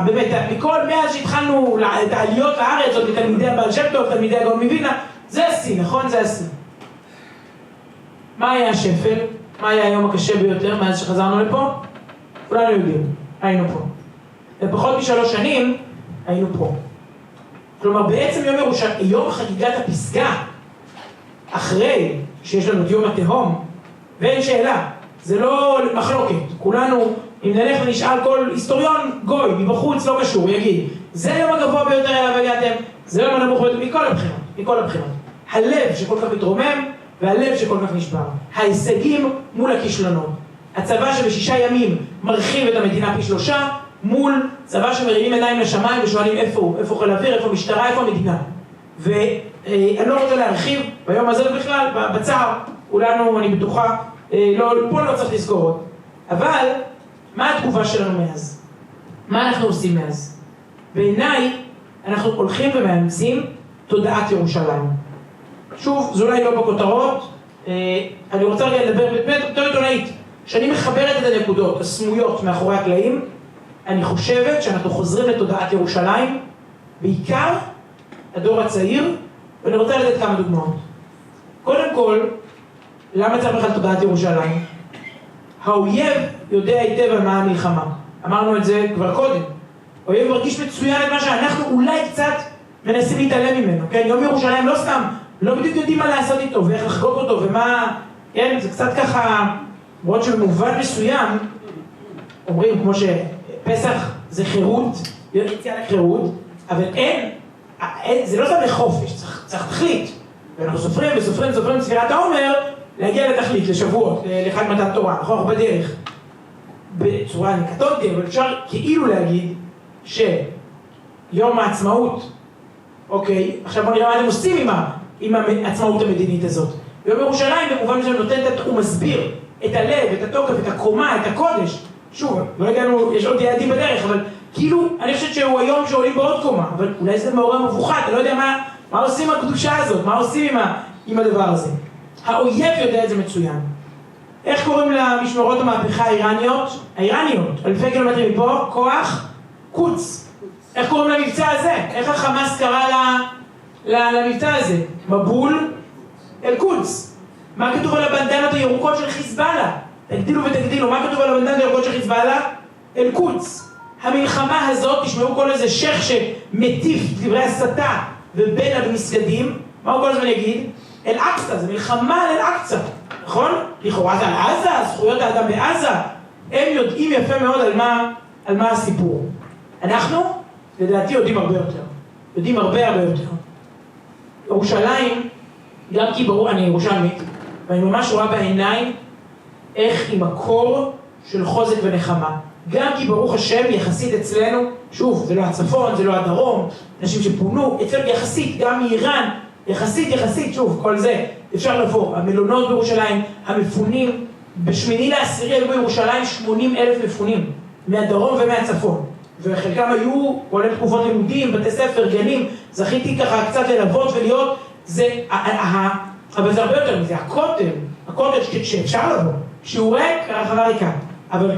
באמת, מכל מאז שהתחלנו את העליות לארץ, עוד מתלמידי הבעל שם טוב, תלמידי הגאון מווילנה, זה השיא, נכון? זה השיא. מה היה השפל? מה היה היום הקשה ביותר מאז שחזרנו לפה? כולנו יודעים, היינו פה. בפחות מ3 שנים, היינו פה. כלומר, בעצם יום חגיגת הפסגה, אחרי שיש לנו את יום התהום, ואין שאלה, זה לא מחלוקת. כולנו, אם נלך ונשאל כל היסטוריון, גוי, מבחוץ, לא קשור, יגיד, זה היום הגבוה ביותר אליו הגעתם, זה היום הנמוך ביותר, מכל הבחינות. הלב שכל כך מתרומם, והלב שכל כך נשבר. ההישגים מול הכישלונות. הצבא שב6 ימים מרחיב את המדינה פי 3, מול צבא שמרימים עיניים לשמיים ושואלים איפה חיל האוויר, איפה משטרה, איפה המדינה. ואני לא רוצה להרחיב, ביום הזה בכלל, בצער, כולנו, אני בטוחה, פה לא צריך לזכור. אבל, מה התגובה שלנו מאז? מה אנחנו עושים מאז? בעיניי, אנחנו הולכים ומאמצים תודעת ירושלים. שוב, זה אולי לא בכותרות, אני רוצה רגע לדבר בתור עיתונאית, שאני מחברת את הנקודות הסמויות מאחורי הקלעים, אני חושבת שאנחנו חוזרים לתודעת ירושלים, בעיקר הדור הצעיר, ואני רוצה לתת כמה דוגמאות. קודם כל, למה צריך בכלל תודעת ירושלים? האויב יודע היטב על מה המלחמה. אמרנו את זה כבר קודם. האויב מרגיש מצוין את מה שאנחנו אולי קצת מנסים להתעלם ממנו. כן? יום ירושלים לא סתם, לא בדיוק יודעים מה לעשות איתו ואיך לחגוג אותו ומה... כן? זה קצת ככה, למרות שבמובן מסוים, אומרים כמו שפסח זה חירות, יציאה לחירות, אבל זה לא סתם לחופש, צריך תכלית. ואנחנו סופרים ספירת העומר, להגיע לתכלית, לשבועות, לחג מתן תורה, אנחנו בדרך. בצורה אני קטונתי, אבל אפשר כאילו להגיד שיום העצמאות, אוקיי, עכשיו בוא נראה מה אתם עושים עם העצמאות המדינית הזאת. יום ירושלים במובן שאני נותן, הוא מסביר את הלב, את התוקף, את הקומה, את הקודש. שוב, לא הגענו, יש עוד יעדים בדרך, אבל כאילו, אני חושבת שהוא היום שעולים בעוד קומה, אבל אולי זה מעורר מבוכה, אתה לא יודע מה עושים עם הקדושה הזאת, מה עושים עם הדבר הזה. האויב יודע את זה מצוין. איך קוראים למשמרות המהפכה האיראניות? אלפי קילומטרים מפה, כוח, קוץ. איך קוראים למבצע הזה? איך החמאס קרא למבצע הזה? מבול אל קוץ. מה כתוב על הבנדנות הירוקות של חיזבאללה? תגדילו ותגדילו, מה כתוב על הבנדנות הירוקות של חיזבאללה? אל-קודס. המלחמה הזאת, תשמעו כל איזה שייך שמטיף דברי הסתה ובין המסגדים, מה הוא כל הזמן יגיד? אל-אקצה, זה מלחמה על אל-אקצה, נכון? לכאורה זה על עזה, זכויות האדם בעזה, הם יודעים יפה מאוד על מה הסיפור. אנחנו, לדעתי, יודעים הרבה יותר. יודעים הרבה יותר. ירושלים, גם כי ברור, אני ירושלמית, ואני ממש רואה בעיניים איך היא מקור של חוזק ונחמה. גם כי ברוך השם, יחסית אצלנו, שוב, זה לא הצפון, זה לא הדרום, אנשים שפונו, אצלנו יחסית, גם מאיראן, יחסית, שוב, כל זה, אפשר לבוא. המלונות בירושלים, המפונים, בשמיני לעשירי היו בירושלים 80,000 מפונים, מהדרום ומהצפון. וחלקם היו, כולל תקופות לימודים, בתי ספר, גנים, זכיתי ככה קצת ללוות ולהיות, אבל זה הרבה יותר מזה, הכותל שאפשר לבוא, שהוא ריק, הרחבה ריקה. אבל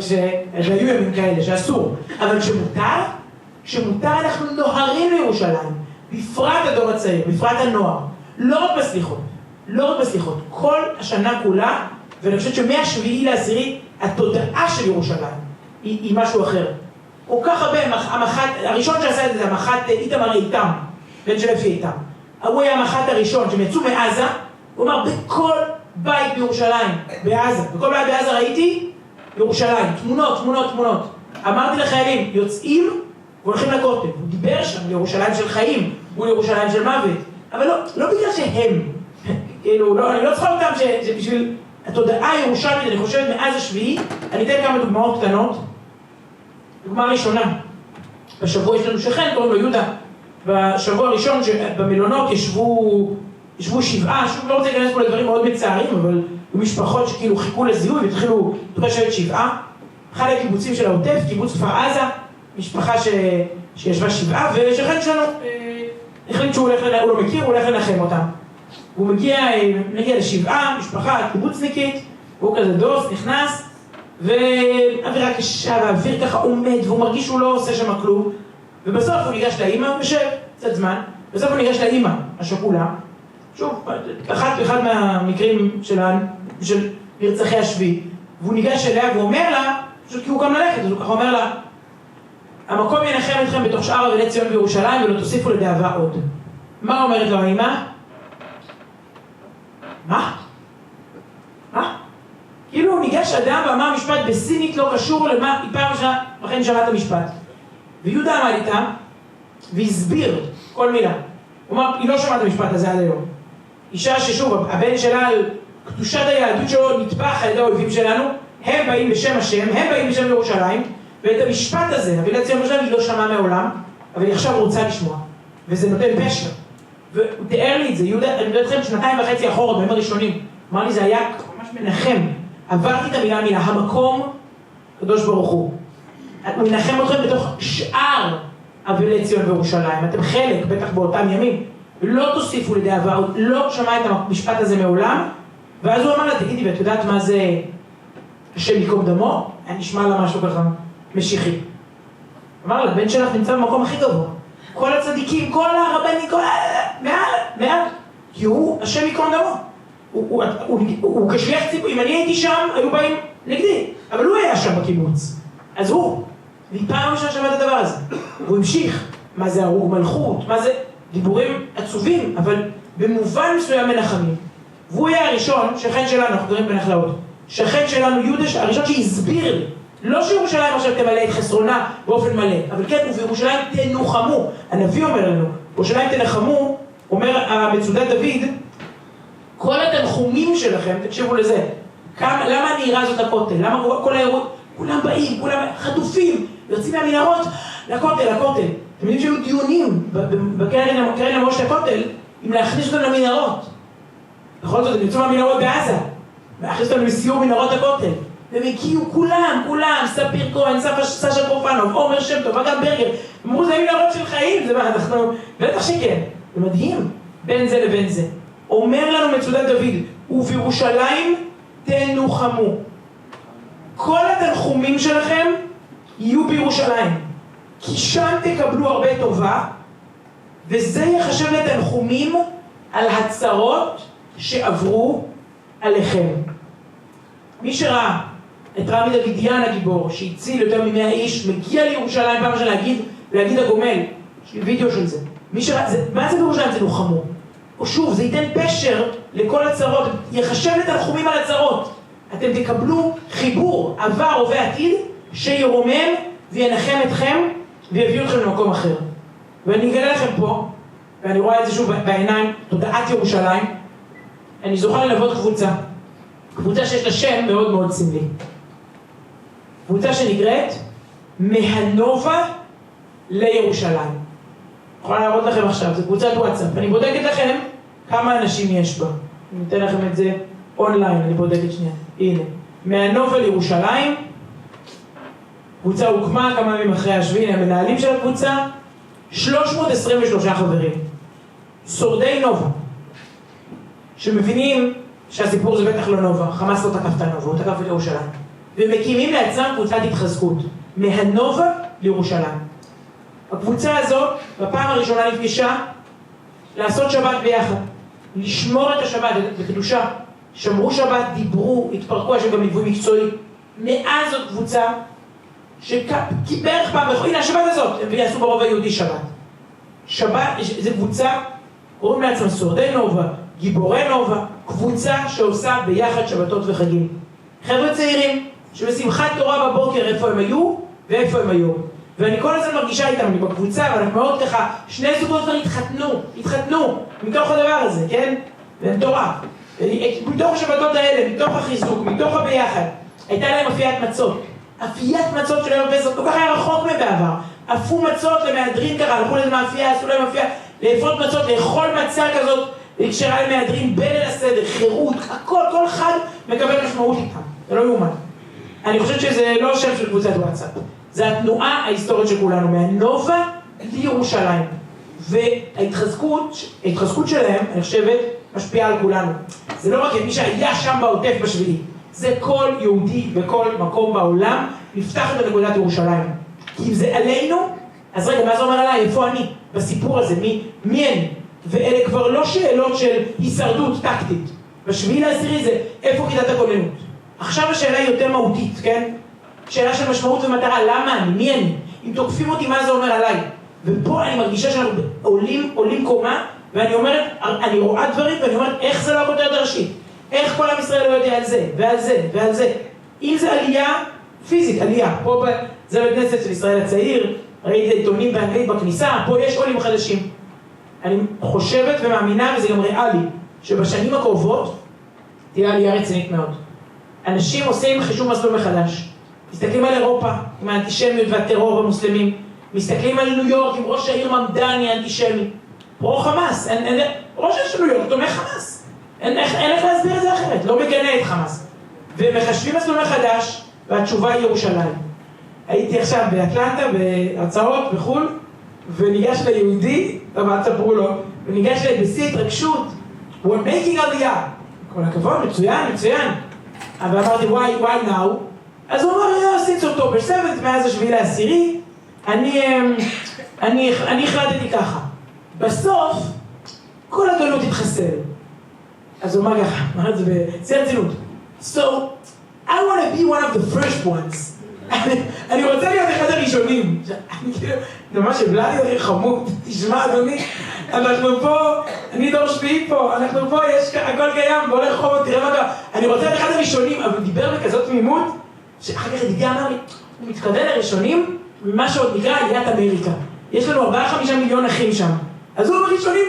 והיו ימים כאלה שאסור, אבל כשמותר אנחנו נוהרים לירושלים, בפרט הדור הצעיר, בפרט הנוער, לא רק בסליחות, כל השנה כולה, ואני חושבת שמהשביעי לעשירי, התודעה של ירושלים היא משהו אחר. כל כך הרבה, הראשון שעשה את זה, המח"ט איתמר איתם, בן של אפי איתם. הוא היה המח"ט הראשון, שהם יצאו מעזה, הוא אמר, בכל בית בירושלים, בעזה, בכל בית בעזה ראיתי, ירושלים, תמונות. אמרתי לחיילים, יוצאים והולכים לכותל. הוא דיבר שם לירושלים של חיים, הוא לירושלים של מוות. אבל לא בגלל שהם, כאילו, אני לא צריכה אותם שבשביל התודעה הירושלמית, אני חושבת מאז השביעי, אני אתן כמה דוגמאות קטנות. דוגמה ראשונה, בשבוע יש לנו שכן, קוראים לו יהודה. בשבוע הראשון במלונות ישבו 7, שוב לא רוצה להיכנס פה לדברים מאוד מצערים, אבל משפחות שכאילו חיכו לזיהוי והתחילו לשבת 7. אחד הקיבוצים של העוטף, קיבוץ כפר עזה, משפחה שישבה 7, ושכן שלנו החליט שהוא לא מכיר, הוא הולך לנחם אותם. הוא מגיע ל7, משפחה קיבוצניקית, והוא כזה דוס, נכנס, ואווירה קשה, והאוויר ככה עומד, והוא מרגיש שהוא לא עושה שם כלום, ובסוף הוא ניגש לאמא, ושב קצת זמן, בסוף הוא ניגש לאמא, השכולה, שוב, אחד מהמקרים של נרצחי השביעי, והוא ניגש אליה והוא אומר לה, פשוט כי הוא קם ללכת, אז הוא ככה אומר לה, המקום ינחם אתכם בתוך שאר אבלי ציון בירושלים ולא תוסיפו לדאבה עוד. מה אומרת לו האמא? מה? כאילו הוא ניגש אדם ואמר משפט בסינית לא קשור למה, היא פעם ראשונה, לכן שמעת המשפט. ויהודה עמד איתה והסביר כל מילה. הוא אמר, היא לא שמעת המשפט הזה עד היום. אישה ששוב, הבן שלה על קדושת היהדות שלו נטבח על ידי האויבים שלנו, הם באים בשם השם, הם באים בשם ירושלים, ואת המשפט הזה, אבלי ציון בירושלים, היא לא שמעה מעולם, אבל היא עכשיו רוצה לשמוע, וזה נותן פשר. והוא תיאר לי את זה, יהודה, אני יודע אתכם 2.5 אחורה, בימים הראשונים, אמר לי, זה היה ממש מנחם, עברתי את המילה, המקום, קדוש ברוך הוא. הוא מנחם אתכם בתוך שאר אבלי ציון בירושלים, אתם חלק, בטח באותם ימים, ולא תוסיפו לדאבה, הוא לא שמע את המשפט הזה מעולם, ואז הוא אמר לה, תגידי, ואת יודעת מה זה השם ייקום דמו? היה נשמע לה משהו ככה משיחי. אמר לה, בן שלך נמצא במקום הכי גבוה. כל הצדיקים, כל הרבנים, מעל. כי הוא השם ייקום דמו. הוא כשליח ציבור, אם אני הייתי שם, היו באים נגדי. אבל הוא היה שם בקיבוץ. אז הוא, פעם ראשונה שמע את הדבר הזה. הוא המשיך. מה זה הרוג מלכות? מה זה דיבורים עצובים, אבל במובן מסוים מנחמים. והוא היה הראשון, שכן שלנו, אנחנו מדברים בנחלאות. שכן שלנו, יהודה, הראשון שהסביר, לא שירושלים עכשיו תמלא את חסרונה באופן מלא, אבל כן, ובירושלים תנוחמו. הנביא אומר לנו, בירושלים תנחמו, אומר המצודת דוד, כל התנחומים שלכם, תקשיבו לזה, למה הנהירה הזאת לכותל? למה כל האירות? כולם באים, כולם חטופים, יוצאים מהמנהרות לכותל. אתם יודעים שהיו דיונים בקרן למורשת הכותל, אם להכניס אותם למנהרות. בכל זאת, הם יוצאו מהמנהרות בעזה, להכניס אותם לסיור מנהרות הכותל. והם הגיעו כולם, ספיר כהן, סשה פרופנוב, עומר שם טוב, אגב ברגר, אמרו, זה מנהרות של חיים, זה מה, אנחנו, בטח שכן, זה מדהים, בין זה לבין זה. אומר לנו מצודת דוד, ובירושלים תנוחמו. כל התנחומים שלכם יהיו בירושלים, כי שם תקבלו הרבה טובה, וזה יחשב לתנחומים על הצרות שעברו עליכם. מי שראה את רבי דוידיאן הגיבור, שהציל יותר מ100 איש, מגיע לירושלים פעם ראשונה להגיד הגומל, יש לי וידאו של זה. מי שראה, מה זה בירושלים? זה לוחמו. או שוב, זה ייתן פשר לכל הצרות, יחשב את התחומים על הצרות. אתם תקבלו חיבור, עבר, הווה, עתיד, שירומם וינחם אתכם ויביא אתכם למקום אחר. ואני אגלה לכם פה, ואני רואה את זה שוב בעיניים, תודעת ירושלים, אני זוכר ללוות קבוצה שיש לה שם מאוד מאוד סמלי. קבוצה שנקראת מהנובה לירושלים. אני יכולה להראות לכם עכשיו, זו קבוצת וואטסאפ. אני בודקת לכם כמה אנשים יש בה. אני אתן לכם את זה אונליין, אני בודקת שנייה. הנה, מהנובה לירושלים. קבוצה הוקמה כמה ימים אחרי השביעי, המנהלים של הקבוצה, 323 חברים. שורדי נובה. שמבינים שהסיפור זה בטח לא נובה, חמאס לא תקף את הנובה, הוא תקף את ירושלים. ומקימים לעצמם קבוצת התחזקות, מהנובה לירושלים. הקבוצה הזאת, בפעם הראשונה נפגשה, לעשות שבת ביחד, לשמור את השבת בקדושה, שמרו שבת, דיברו, התפרקו, יש גם ליווי מקצועי. מאז זאת קבוצה, שבערך פעם, הנה השבת הזאת, הם יעשו ברוב היהודי שבת, זו קבוצה, קוראים לעצמם שורדי נובה, גיבורי נובה, קבוצה שעושה ביחד שבתות וחגים. חבר'ה צעירים, שבשמחת תורה בבוקר איפה הם היו ואיפה הם היו. ואני כל הזמן מרגישה איתם, אני בקבוצה, ואנחנו מאוד ככה, שני זוגות כבר התחתנו מתוך הדבר הזה, כן? והם תורה. מתוך השבתות האלה, מתוך החיזוק, מתוך הביחד, הייתה להם אפיית מצות. אפיית מצות של היום פסח, כל כך היה רחוק מהם בעבר. אפו מצות למהדרין ככה, הלכו לזה מאפייה, עשו להם מאפייה, לאפות מצות, לאכול מצה כזאת, לקשרה למהדרין, בליל הסדר, חירות, הכל, כל אחד מקבל משמעות איתם. זה לא יאומן. אני חושבת שזה לא שם של קבוצת וואטסאפ. זה התנועה ההיסטורית של כולנו, מהנובה לירושלים. וההתחזקות שלהם, אני חושבת, משפיעה על כולנו. זה לא רק מי שהיה שם בעוטף בשביעי. זה כל יהודי בכל מקום בעולם, נפתח את נקודת ירושלים. כי אם זה עלינו, אז רגע, מה זה אומר עליי? איפה אני? בסיפור הזה, מי אני? ואלה כבר לא שאלות של הישרדות טקטית. בשביעי לעשירי זה איפה כיתת הכוננות. עכשיו השאלה היא יותר מהותית, כן? שאלה של משמעות ומטרה, למה אני? מי אני? אם תוקפים אותי, מה זה אומר עליי? ופה אני מרגישה שאנחנו עולים קומה, ואני אומרת, אני רואה דברים, ואני אומרת, איך זה לא הכותרת הראשית? איך כל עם ישראל לא יודע על זה, ועל זה, ועל זה? אם זה עלייה פיזית, עלייה. פה זה בית כנסת של ישראל הצעיר, ראיתי עיתונים באנגלית בכניסה, פה יש עולים חדשים. אני חושבת ומאמינה, וזה גם ריאלי, שבשנים הקרובות תהיה עלייה רצינית מאוד. אנשים עושים חישוב מסלול מחדש. מסתכלים על אירופה עם האנטישמיות והטרור המוסלמים, מסתכלים על ניו יורק עם ראש העיר ממדני האנטישמי, פרו חמאס, ראש העיר של ניו יורק תומך חמאס, אין איך להסביר את זה אחרת, לא מגנה את חמאס. ומחשבים מסלול מחדש, והתשובה היא ירושלים. הייתי עכשיו באטלנטה, בהרצאות בחו"ל, וניגש ליהודי, אבל תספרו לו, וניגש בשיא התרגשות, we're making עלייה. כל הכבוד, מצוין. אבל אמרתי, why now? אז הוא אמר, since October 7, מאז השביעי לעשירי, אני החלטתי ככה. בסוף, כל הגלות התחסל. אז הוא אמר ככה, אמר את זה בשיא הרצינות. So, I want to be one of the first ones. אני רוצה להיות אחד הראשונים. זה ממש שבלעדי חמוד, תשמע אדוני, אנחנו פה, אני דור שביעי פה, אנחנו פה, יש הכל קיים, בוא לרחוב, תראה מה קרה. אני רוצה להיות אחד הראשונים, אבל הוא דיבר בכזאת תמימות, שאחר כך ידידי אמר לי, הוא מתכוון לראשונים ממה שעוד נקרא עליית אמריקה. יש לנו 4-5 מיליון אחים שם. אז הוא הראשונים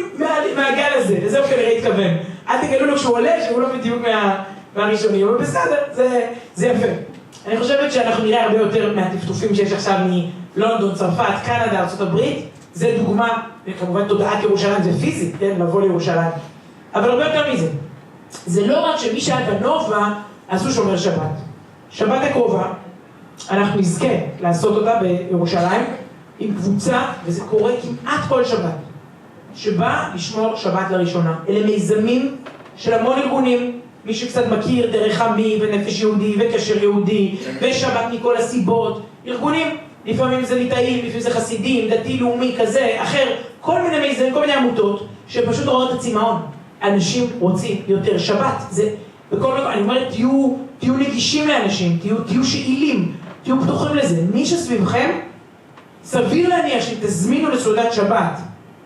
מהגל הזה, לזה הוא כנראה התכוון. אל תגלו לו כשהוא עולה, שהוא לא בדיוק מהראשונים, אבל בסדר, זה יפה. אני חושבת שאנחנו נראה הרבה יותר מהטפטופים שיש עכשיו מלונדון, צרפת, קנדה, ארצות הברית. זה דוגמה, וכמובן תודעת ירושלים זה פיזית, כן, לבוא לירושלים. אבל הרבה יותר מזה. זה לא רק שמי שהיה בנובה, עשו שומר שבת. שבת הקרובה, אנחנו נזכה לעשות אותה בירושלים, עם קבוצה, וזה קורה כמעט כל שבת, שבא לשמור שבת לראשונה. אלה מיזמים של המון ארגונים, מי שקצת מכיר, דרך עמי ונפש יהודי וקשר יהודי, ושבת מכל הסיבות, ארגונים, לפעמים זה ליטאים, לפעמים זה חסידים, דתי, לאומי, כזה, אחר, כל מיני מיזמים, כל מיני עמותות, שפשוט רואות את הצמאון. אנשים רוצים יותר שבת. בכל מקום, אני אומרת, תהיו נגישים לאנשים, תהיו שאילים, תהיו פתוחים לזה. מי שסביבכם, סביר להניח שתזמינו לסעודת שבת.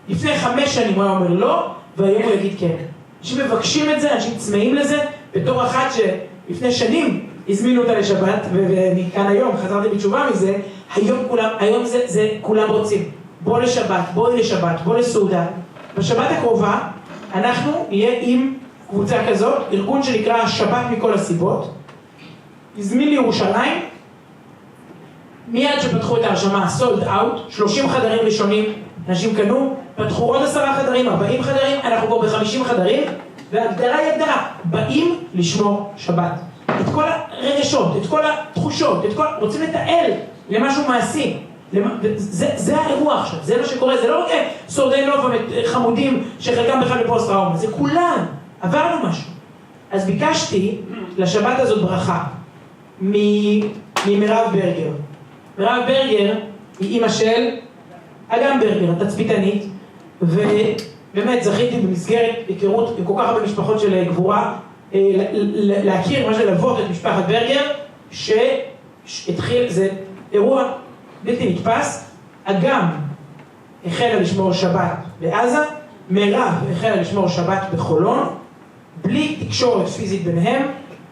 לפני 5 שנים הוא היה אומר לא, והיום הוא יגיד כן. אנשים מבקשים את זה, אנשים צמאים לזה, בתור אחת שלפני שנים הזמינו אותה לשבת, ואני כאן היום, חזרתי בתשובה מזה, היום זה כולם רוצים. בוא לשבת, בואי לשבת, בוא לסעודה. בשבת הקרובה, אנחנו נהיה עם קבוצה כזאת, ארגון שנקרא שבת מכל הסיבות, הזמין לירושלים, מיד שפתחו את ההרשמה, סולד אאוט, 30 חדרים ראשונים, אנשים קנו, פתחו עוד 10 חדרים, 40 חדרים, אנחנו פה ב50 חדרים, והגדרה היא הגדרה, באים לשמור שבת. את כל הרגשות, את כל התחושות, רוצים לתעל למשהו מעשי. זה האירוע עכשיו, זה מה שקורה, זה לא רק שורדי נוף חמודים שחלקם בכלל בפוסט טראומה, זה כולם, עברנו משהו. אז ביקשתי לשבת הזאת ברכה ממירב ברגר. מירב ברגר היא אימא של אגם ברגר, התצפיתנית, ובאמת זכיתי במסגרת היכרות עם כל כך הרבה משפחות של גבורה, להכיר, מה שלוות את משפחת ברגר, שהתחיל, זה אירוע בלתי נתפס. אגם החלה לשמור שבת בעזה, מירב החלה לשמור שבת בחולון, בלי תקשורת פיזית ביניהם,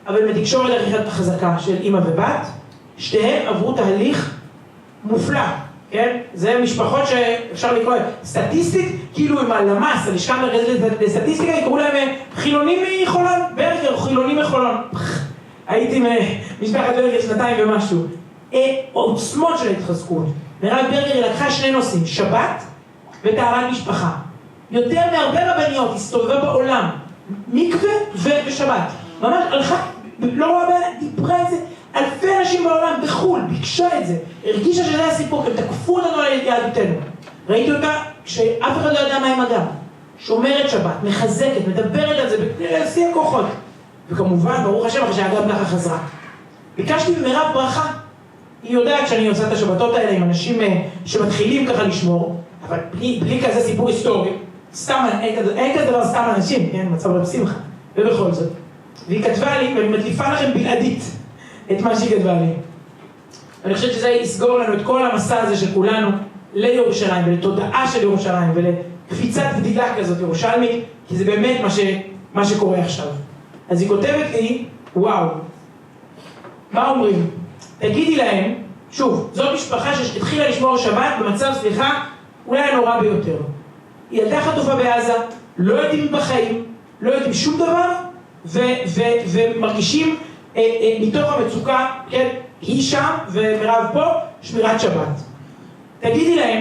אבל מתקשורת עריכת חזקה של אמא ובת, שתיהם עברו תהליך מופלא, כן? זה משפחות שאפשר לקרוא סטטיסטית, כאילו עם הלמ"ס, הלשכה המרכזית לסטטיסטיקה, יקראו להם חילונים מחולון, ברגר, חילונים מחולון. הייתי משפחת ברגר 2 ומשהו. עוצמות של ההתחזקות. מירב ברגר לקחה 2 נושאים, שבת וטהרת משפחה. יותר מהרבה רבניות הסתובבה בעולם, מקווה ושבת. ממש הלכה, לא רואה בעיה, דיברה את זה. אלפי אנשים בעולם בחול, ביקשה את זה, הרגישה שזה הסיפור, הם תקפו אותנו על יהדותנו. ראיתי אותה כשאף אחד לא יודע מה עם אגם. שומרת שבת, מחזקת, מדברת על זה בשיא הכוחות. וכמובן, ברוך השם, אחרי שהאגם ככה חזרה. ביקשתי במירב ברכה. היא יודעת שאני עושה את השבתות האלה עם אנשים שמתחילים ככה לשמור, אבל בלי כזה סיפור היסטורי, סתם, אין כזה דבר סתם אנשים, כן? מצב רב שמחה, ובכל זאת. והיא כתבה לי, ואני מדליפה לכם בלעדית את מה שהיא כתבה לי. אני חושבת שזה יסגור לנו את כל המסע הזה של כולנו לירושלים, ולתודעה של ירושלים, ולקפיצת גדילה כזאת ירושלמית, כי זה באמת מה שקורה עכשיו. אז היא כותבת לי, וואו, מה אומרים? תגידי להם, שוב, זאת משפחה שהתחילה לשמור שבת במצב, סליחה, אולי הנורא ביותר. ילדה חטופה בעזה, לא יודעים בחיים, לא יודעים שום דבר, ומרגישים מתוך המצוקה, כן, היא שם ומירב פה, שמירת שבת. תגידי להם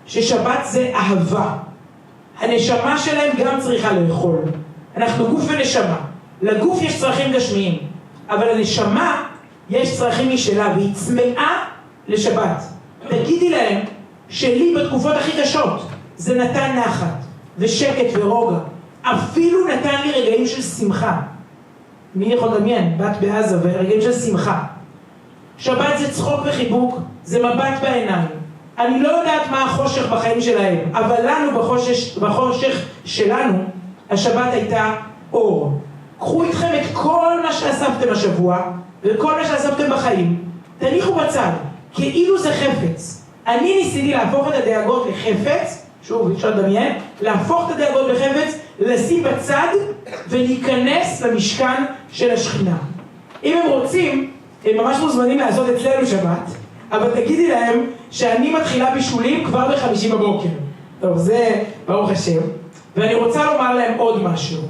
ששבת זה אהבה. הנשמה שלהם גם צריכה לאכול. אנחנו גוף ונשמה. לגוף יש צרכים גשמיים, אבל הנשמה יש צרכים משלה, והיא צמאה לשבת. תגידי להם שלי בתקופות הכי קשות זה נתן נחת ושקט ורוגע. אפילו נתן לי רגעים של שמחה. מי יכול לדמיין? בת בעזה ורגעים של שמחה. שבת זה צחוק וחיבוק, זה מבט בעיניים. אני לא יודעת מה החושך בחיים שלהם, אבל לנו בחושך שלנו, השבת הייתה אור. קחו איתכם את כל מה שאספתם השבוע, וכל מה שאספתם בחיים, תניחו בצד, כאילו זה חפץ. אני ניסיתי להפוך את הדאגות לחפץ, שוב, אפשר לדמיין, להפוך את הדאגות לחפץ, לשים בצד ולהיכנס למשכן של השכינה. אם הם רוצים, הם ממש מוזמנים לעשות אצלנו שבת, אבל תגידי להם שאני מתחילה בישולים כבר ב5 בבוקר. טוב, זה ברוך השם. ואני רוצה לומר להם עוד משהו.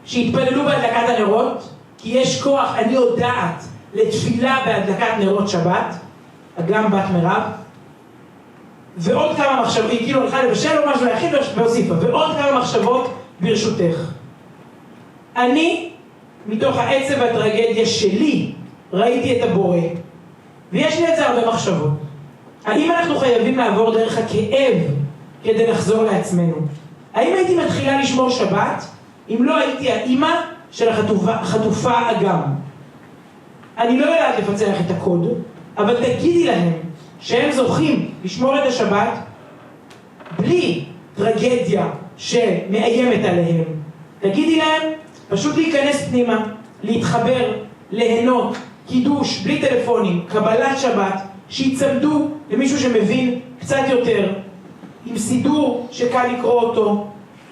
שיתפללו בהדלקת הנרות, כי יש כוח, אני יודעת, לתפילה בהדלקת נרות שבת, גם בת מירב, ועוד כמה מחשבות, היא כאילו הלכה לבשל או משהו להכין והוסיפה, ועוד כמה מחשבות ברשותך. אני, מתוך העצב והטרגדיה שלי, ראיתי את הבורא, ויש לי את זה הרבה מחשבות. האם אנחנו חייבים לעבור דרך הכאב כדי לחזור לעצמנו? האם הייתי מתחילה לשמור שבת, אם לא הייתי האימא של החטופה אגם? אני לא יודעת לפצח את הקוד, אבל תגידי להם שהם זוכים לשמור את השבת בלי טרגדיה שמאיימת עליהם. תגידי להם, פשוט להיכנס פנימה, להתחבר, ליהנות, קידוש, בלי טלפונים, קבלת שבת, שיצמדו למישהו שמבין קצת יותר, עם סידור שקל לקרוא אותו,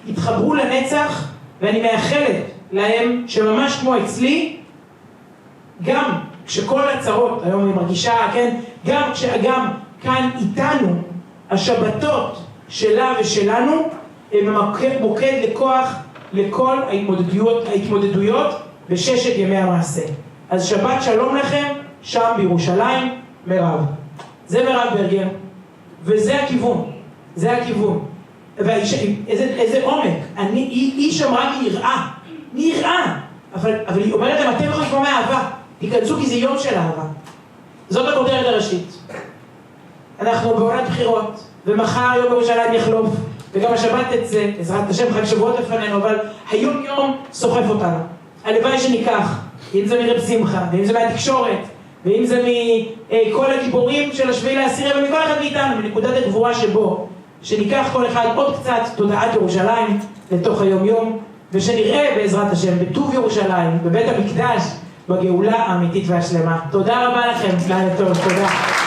יתחברו לנצח, ואני מאחלת להם שממש כמו אצלי, גם כשכל הצרות, היום אני מרגישה, כן, גם כשאגם כאן איתנו, השבתות שלה ושלנו, הם מוקד לכוח לכל ההתמודדויות בששת ימי המעשה. אז שבת שלום לכם, שם בירושלים, מירב. זה מירב ברגר, וזה הכיוון, זה הכיוון. איזה עומק, היא שמרה מיראה, אבל היא אומרת להם, אתם יכולים לשמוע מהאהבה, תיכנסו כי זה יום של אהבה. זאת הכותרת הראשית. אנחנו בעונת בחירות, ומחר יום ירושלים יחלוף, וגם השבת תצא, בעזרת השם חג שבועות לפנינו, אבל היום יום סוחף אותנו. הלוואי שניקח, אם זה מרב שמחה, ואם זה מהתקשורת, ואם זה מכל הגיבורים של השביעי לעשירי, ומכל אחד מאיתנו, מנקודת הגבורה שבו, שניקח כל אחד עוד קצת תודעת ירושלים לתוך היום יום, ושנראה בעזרת השם בטוב ירושלים, בבית המקדש, בגאולה האמיתית והשלמה. תודה רבה לכם, לילה טוב, תודה.